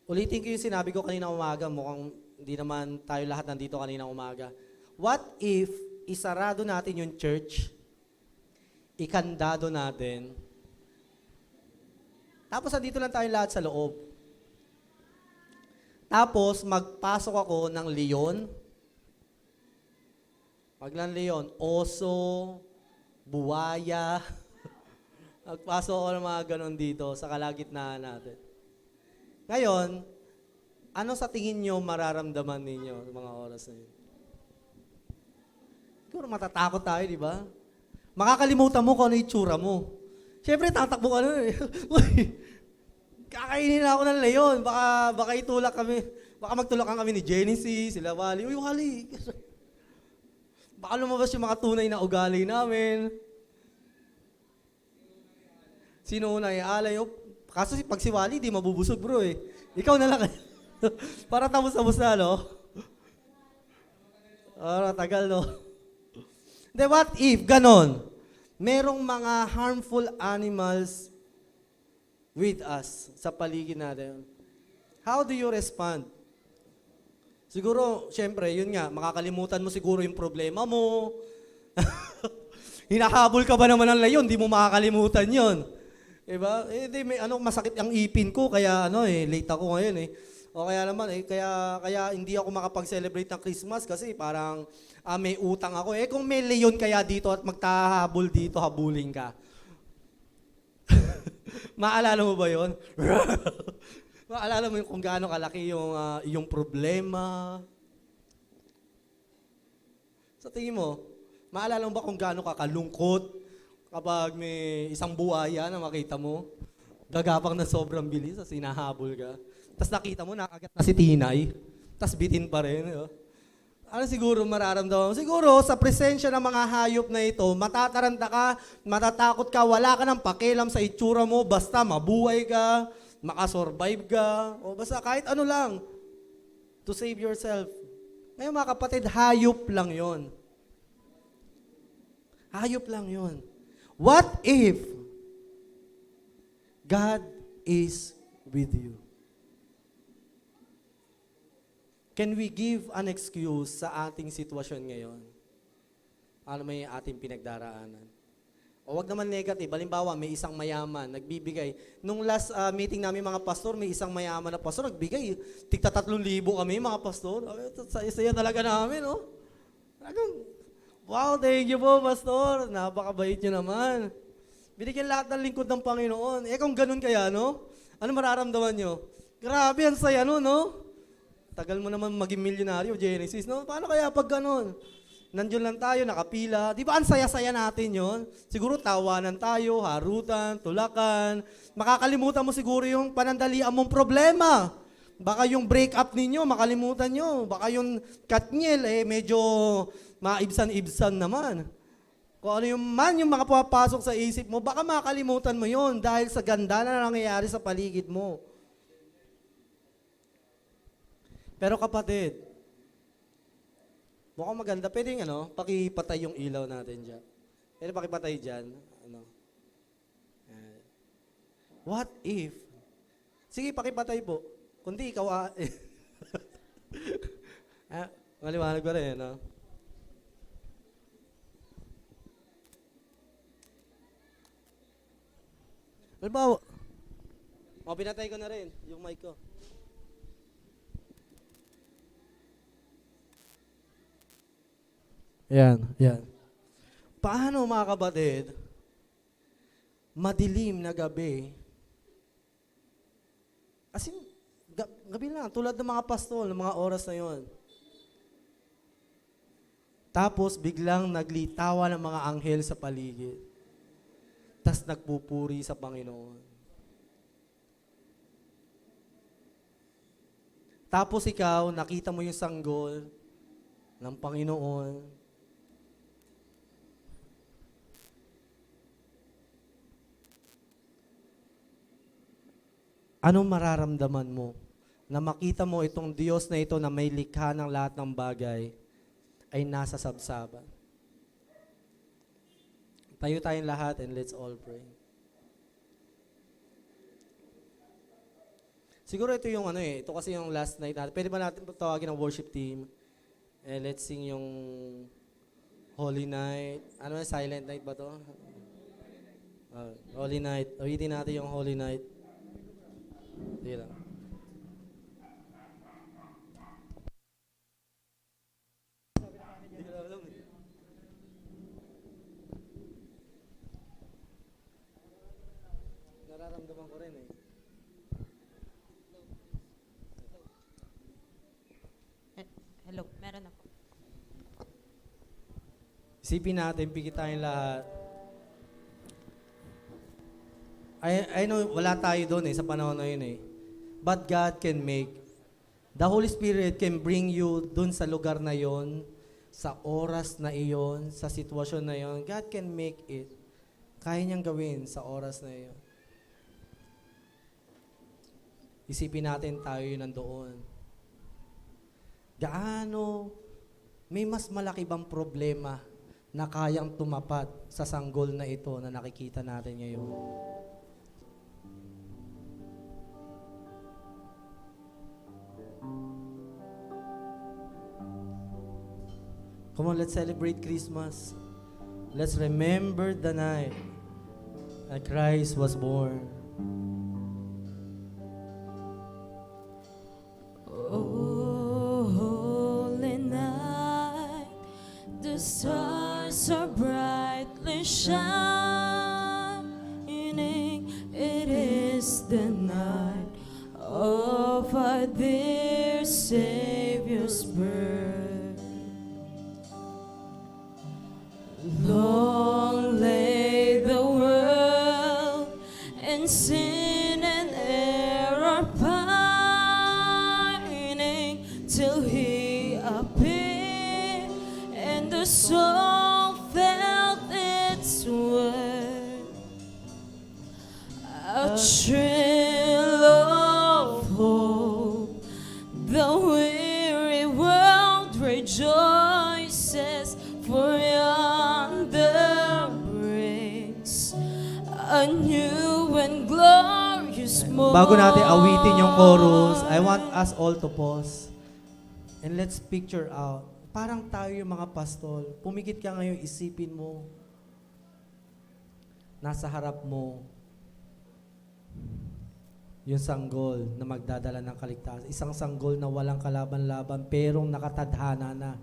Speaker 1: Ulitin ko yung sinabi ko kanina umaga, mukhang hindi naman tayo lahat nandito kanina umaga. What if isarado natin yung church, ikandado natin, tapos nandito lang tayo lahat sa loob. Tapos, magpasok ako ng leon. Maglang leon, oso, buwaya. Magpasok ako ng mga ganon dito sa kalagitnaan natin. Ngayon, ano sa tingin nyo mararamdaman ninyo mga oras na yun? Siguro matatakot tayo, di ba? Makakalimutan mo kung ano yung tsura mo. Siyempre, tatakbo ka na eh. Kakainin na ako ng leon. Baka itulak kami. Baka magtulakan kami ni Genesis, sila Wally. Uy, Wally! Baka lumabas yung mga tunay na ugali namin. Sino una ialay? Kaso pag si Wally, di mabubusog bro eh. Ikaw na lang. Para tapos na, no? Tagal, no? Then what if, ganon, merong mga harmful animals with us sa paligid natin? How do you respond? Siguro, syempre, yun nga, makakalimutan mo siguro yung problema mo. Hinahabol ka ba naman ng layon, di mo makakalimutan yun. Diba? Di, may masakit ang ipin ko, kaya late ako ngayon eh. O kaya naman, kaya hindi ako makapag-celebrate ng Christmas kasi parang may utang ako. Kung may leyon kaya dito at magtahabol dito, habulin ka. Maalala mo ba yun? Maalala mo yung kung gaano kalaki yung problema? Sa tingin mo, maalala mo ba kung gaano kakalungkot kapag may isang buhaya na makita mo? Gagapang na sobrang bilis, as hinahabol ka. Tapos nakita mo, nakagat na si Tinay. Tapos bitin pa rin. Ano siguro mararamdaman mo? Siguro sa presensya ng mga hayop na ito, matataranta ka, matatakot ka, wala ka ng pakialam sa itsura mo, basta mabuhay ka, makasurvive ka, o basta kahit ano lang, to save yourself. Ngayon mga kapatid, hayop lang yon. Hayop lang yon. What if God is with you? Can we give an excuse sa ating sitwasyon ngayon? Ano may ating pinagdaraanan? O wag naman negative. Halimbawa, may isang mayaman, nagbibigay. Nung last meeting namin mga pastor, may isang mayaman na pastor, nagbigay. Tigta 3,000 kami mga pastor. Saya talaga namin, no? Wow, thank you po, pastor. Napakabait nyo naman. Binigyan lahat ng lingkod ng Panginoon. Kung ganun kaya, no? Ano mararamdaman nyo? Grabe, ang saya, no? Tagal mo naman maging milyonaryo, Genesis, no? Paano kaya pag ganun? Nandiyon lang tayo, nakapila. Di ba ang saya-saya natin yon? Siguro tawanan tayo, harutan, tulakan. Makakalimutan mo siguro yung panandalian mong problema. Baka yung break-up ninyo, makalimutan nyo. Baka yung katniel, medyo maibsan-ibsan naman. Kung ano yung mga pumapasok sa isip mo, baka makalimutan mo yon dahil sa ganda na nangyayari sa paligid mo. Pero kapatid, mukhang maganda. Pwede yung pakipatay yung ilaw natin dyan. Pwede pakipatay dyan. What if? Sige, pakipatay po. Kundi ikaw maliwanag ba rin, no? Halimbawa, pinatay ko na rin yung mic ko. Yan. Paano mga kapatid, madilim na gabi, as in, gabi lang, tulad ng mga pastol, ng mga oras na yon. Tapos biglang naglitawa ng mga anghel sa paligid. Tas nagpupuri sa Panginoon. Tapos ikaw, nakita mo yung sanggol ng Panginoon. Anong mararamdaman mo na makita mo itong Diyos na ito na may likha ng lahat ng bagay ay nasa sabsaban? Tayo tayong lahat and let's all pray. Siguro ito yung ito kasi yung last night natin. Pwede ba natin tawagin ang worship team? Let's sing yung Holy Night. Ano Silent Night ba to? Holy Night. Ulitin natin yung Holy Night. Hindi lang. Nararamdaman ko rin
Speaker 2: Hello, meron ako.
Speaker 1: Isipin natin, pikit tayong lahat. I know, wala tayo doon sa panahon na yun But God can make. The Holy Spirit can bring you doon sa lugar na yon, sa oras na iyon, sa sitwasyon na yon. God can make it. Kaya niyang gawin sa oras na iyon. Isipin natin tayo yun nandoon. Gaano, may mas malaki bang problema na kayang tumapat sa sanggol na ito na nakikita natin ngayon? Come on, let's celebrate Christmas. Let's remember the night that Christ was born.
Speaker 2: Oh, holy night, the stars are brightly shining. It is the night of our dear Savior's birth. Long lay the world in sin and error pining, till He appeared and the soul felt its worth. A thrill of hope, the weary world rejoices, for yonder breaks a new and glorious morning.
Speaker 1: Bago natin awitin yung chorus, I want us all to pause. And let's picture out. Parang tayo yung mga pastol. Pumikit ka ngayon, isipin mo. Nasa harap mo yung sanggol na magdadala ng kaligtasan. Isang sanggol na walang kalaban-laban, pero nakatadhana na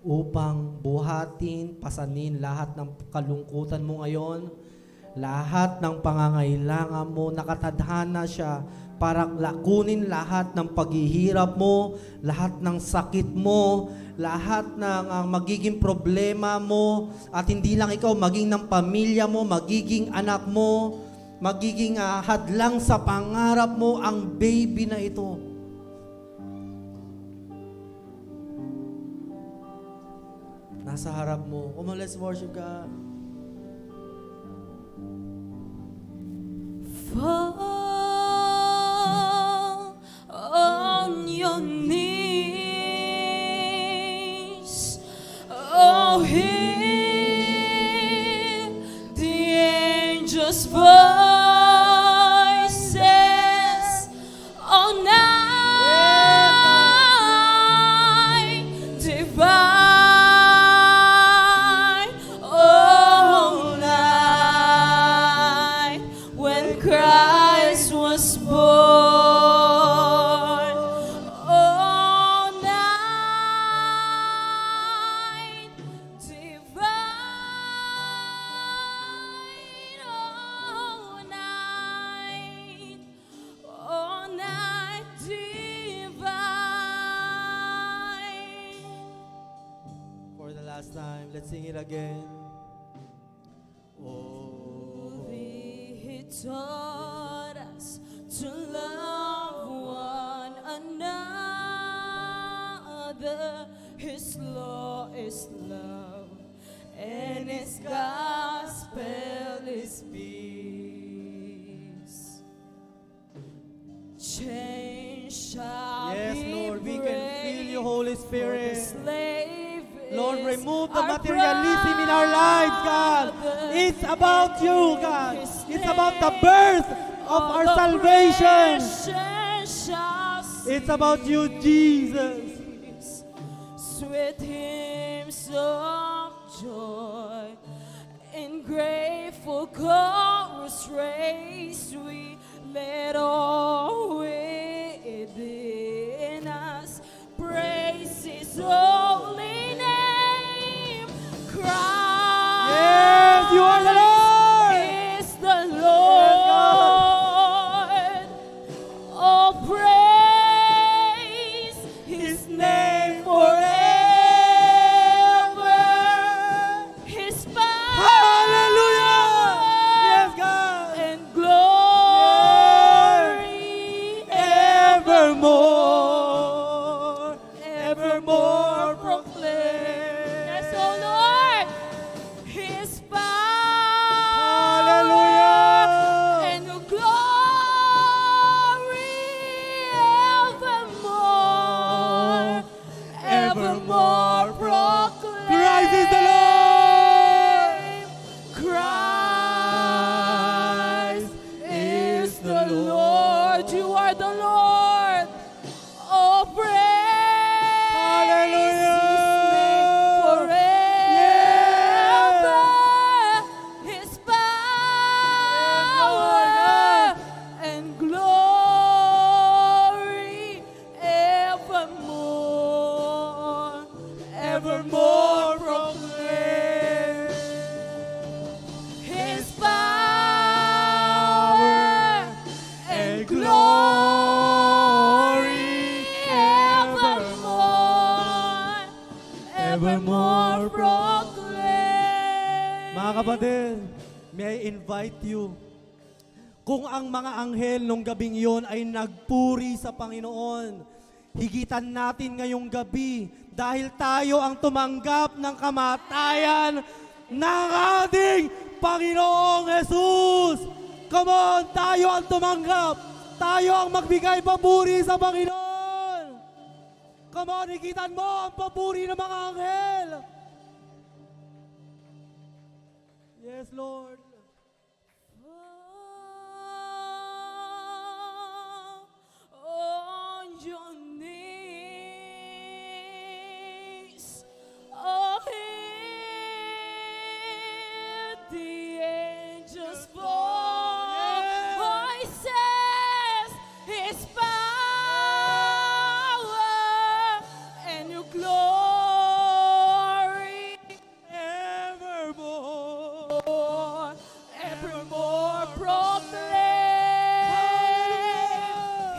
Speaker 1: upang buhatin, pasanin lahat ng kalungkutan mo ngayon, lahat ng pangangailangan mo, nakatadhana siya para kunin lahat ng paghihirap mo, lahat ng sakit mo, lahat ng magiging problema mo, at hindi lang ikaw, maging ng pamilya mo, magiging anak mo, magiging hadlang sa pangarap mo, ang baby na ito. Nasa harap mo. Come on, let's worship God.
Speaker 2: Fall on your knees. Oh, hear the angels' voices. Oh, night divine. Christ was born. Oh, night divine. Oh, night divine.
Speaker 1: For the last time, let's sing it again. Oh,
Speaker 2: He taught us to love one another. His law is love, and His gospel is peace. Change shall
Speaker 1: yes,
Speaker 2: be
Speaker 1: Lord, we can feel you, Holy
Speaker 2: for the
Speaker 1: Spirit.
Speaker 2: slave
Speaker 1: Lord,
Speaker 2: is
Speaker 1: remove the
Speaker 2: our
Speaker 1: materialism in our lives, God.
Speaker 2: brother.
Speaker 1: It's about you, God.
Speaker 2: His
Speaker 1: It's about the
Speaker 2: name,
Speaker 1: birth of
Speaker 2: all
Speaker 1: our
Speaker 2: the
Speaker 1: salvation.
Speaker 2: creation shall
Speaker 1: It's about you, Jesus.
Speaker 2: cease. Sweet hymns of joy, in grateful chorus raise we, let all within us praise His holy name. Christ,
Speaker 1: Yes, you are the Lord.
Speaker 2: is the Lord. Oh, praise His name forever. His
Speaker 1: Hallelujah. Yes,
Speaker 2: power
Speaker 1: God.
Speaker 2: and glory
Speaker 1: Evermore. Evermore proclaim.
Speaker 2: Yes, oh Lord, His power
Speaker 1: Hallelujah.
Speaker 2: and glory Lord, you are the Lord. Oh, praise
Speaker 3: Hallelujah.
Speaker 2: His name forever. His power and glory evermore, evermore proclaim. His power and glory evermore, evermore proclaim.
Speaker 3: Mga kapatid, may I invite you. Kung ang mga anghel nung gabing yon ay nagpuri sa Panginoon, higitan natin ngayong gabi dahil tayo ang tumanggap ng kamatayan ng ating Panginoong Jesus. Come on, tayo ang tumanggap. Tayo ang magbigay papuri sa Panginoon. Come on, higitan mo ang papuri ng mga anghel. Yes, Lord.
Speaker 2: On your knees, oh, hear the angels' voices, His power and your glory
Speaker 3: Evermore.
Speaker 2: evermore proclaim.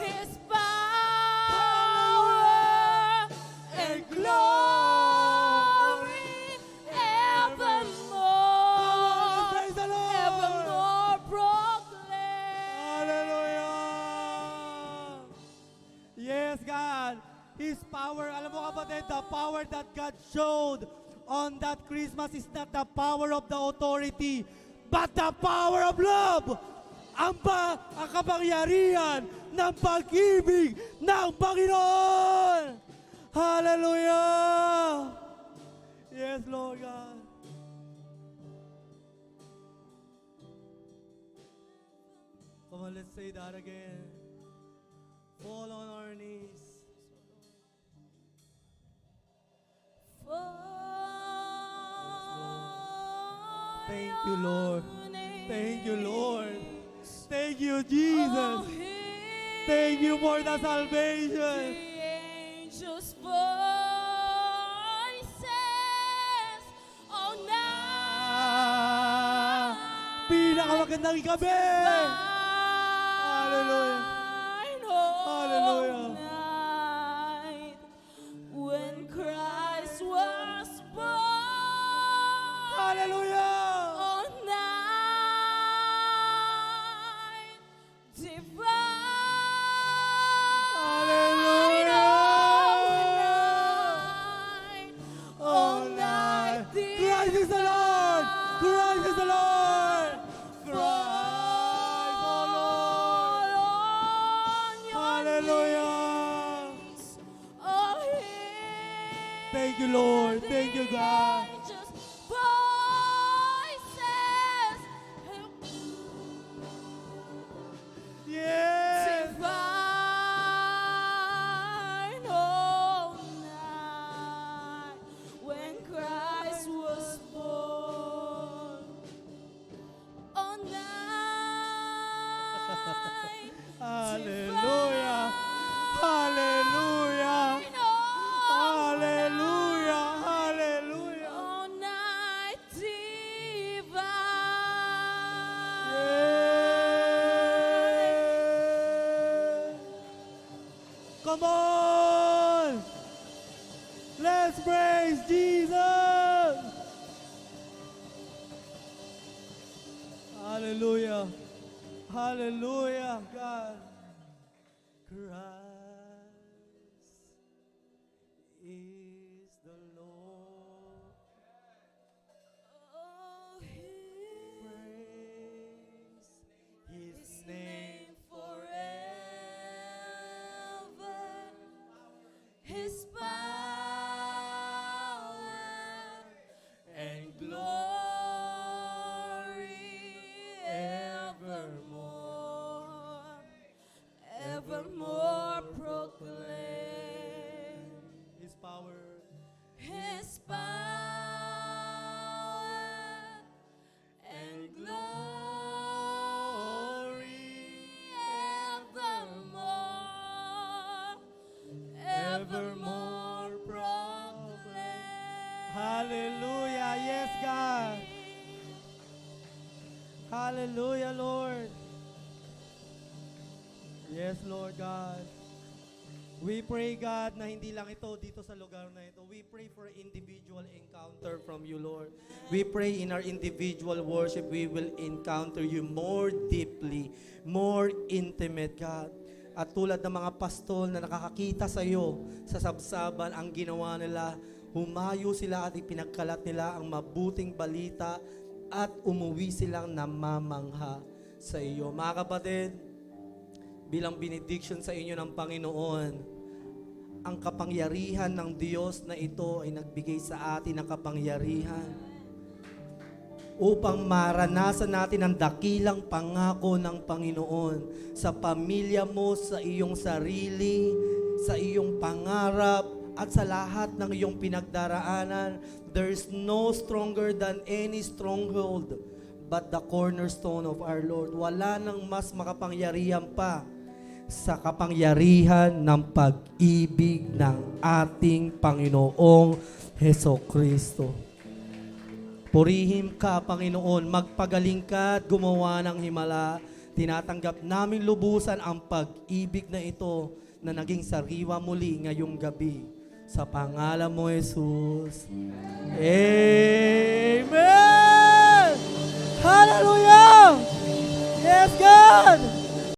Speaker 2: His power and glory evermore,
Speaker 3: Praise the Lord.
Speaker 2: evermore proclaim.
Speaker 3: Hallelujah. Yes, God. His power, alam mo kapatid, the power that God showed on that Christmas is not the power of the authority, but the power of love. Ang kapangyarihan ng pag-ibig ng Panginoon. Hallelujah. Yes, Lord God. Come on, let's say that again. Fall on our knees. Thank you, Lord. Thank you, Lord. Thank you, Jesus. Thank you for the salvation.
Speaker 2: The angels' voices, oh, now.
Speaker 3: Pinakamagandang gabi. Hallelujah. Hallelujah.
Speaker 2: Night, when Christ was born.
Speaker 3: Hallelujah.
Speaker 2: On night divine.
Speaker 3: Hallelujah.
Speaker 2: All night
Speaker 3: Christ is the Lord. Christ is the Lord. Christ, oh Lord. Hallelujah.
Speaker 2: Oh,
Speaker 3: Thank you, Lord. Thank you, God.
Speaker 2: angels' voices.
Speaker 3: Yes.
Speaker 2: Divine all night when Christ was born. All night.
Speaker 3: Hallelujah. Hallelujah. Hallelujah. Hallelujah.
Speaker 2: All night divine.
Speaker 3: Yeah. Come on. Let's praise Jesus. Hallelujah. Hallelujah, God. Christ is the Lord.
Speaker 2: Oh,
Speaker 3: Praise His
Speaker 2: His
Speaker 3: name.
Speaker 2: name forever. His power and glory evermore,
Speaker 3: Lord God. We pray, God, na hindi lang ito dito sa lugar na ito. We pray for individual encounter from you, Lord. We pray in our individual worship, we will encounter you more deeply, more intimate, God. At tulad ng mga pastol na nakakakita sa iyo sa sabsaban, ang ginawa nila, humayo sila at ipinagkalat nila ang mabuting balita at umuwi silang namamangha sa iyo. Mga kapatid, bilang benediction sa inyo ng Panginoon, ang kapangyarihan ng Diyos na ito ay nagbigay sa atin ng kapangyarihan upang maranasan natin ang dakilang pangako ng Panginoon sa pamilya mo, sa iyong sarili, sa iyong pangarap, at sa lahat ng iyong pinagdaraanan. There's no stronger than any stronghold but the cornerstone of our Lord. Wala nang mas makapangyarihan pa sa kapangyarihan ng pag-ibig ng ating Panginoong Hesukristo. Purihin ka, Panginoon, magpagaling ka at gumawa ng himala. Tinatanggap namin lubusan ang pag-ibig na ito na naging sariwa muli ngayong gabi. Sa pangalan mo, Jesus. Amen! Hallelujah! Yes, God!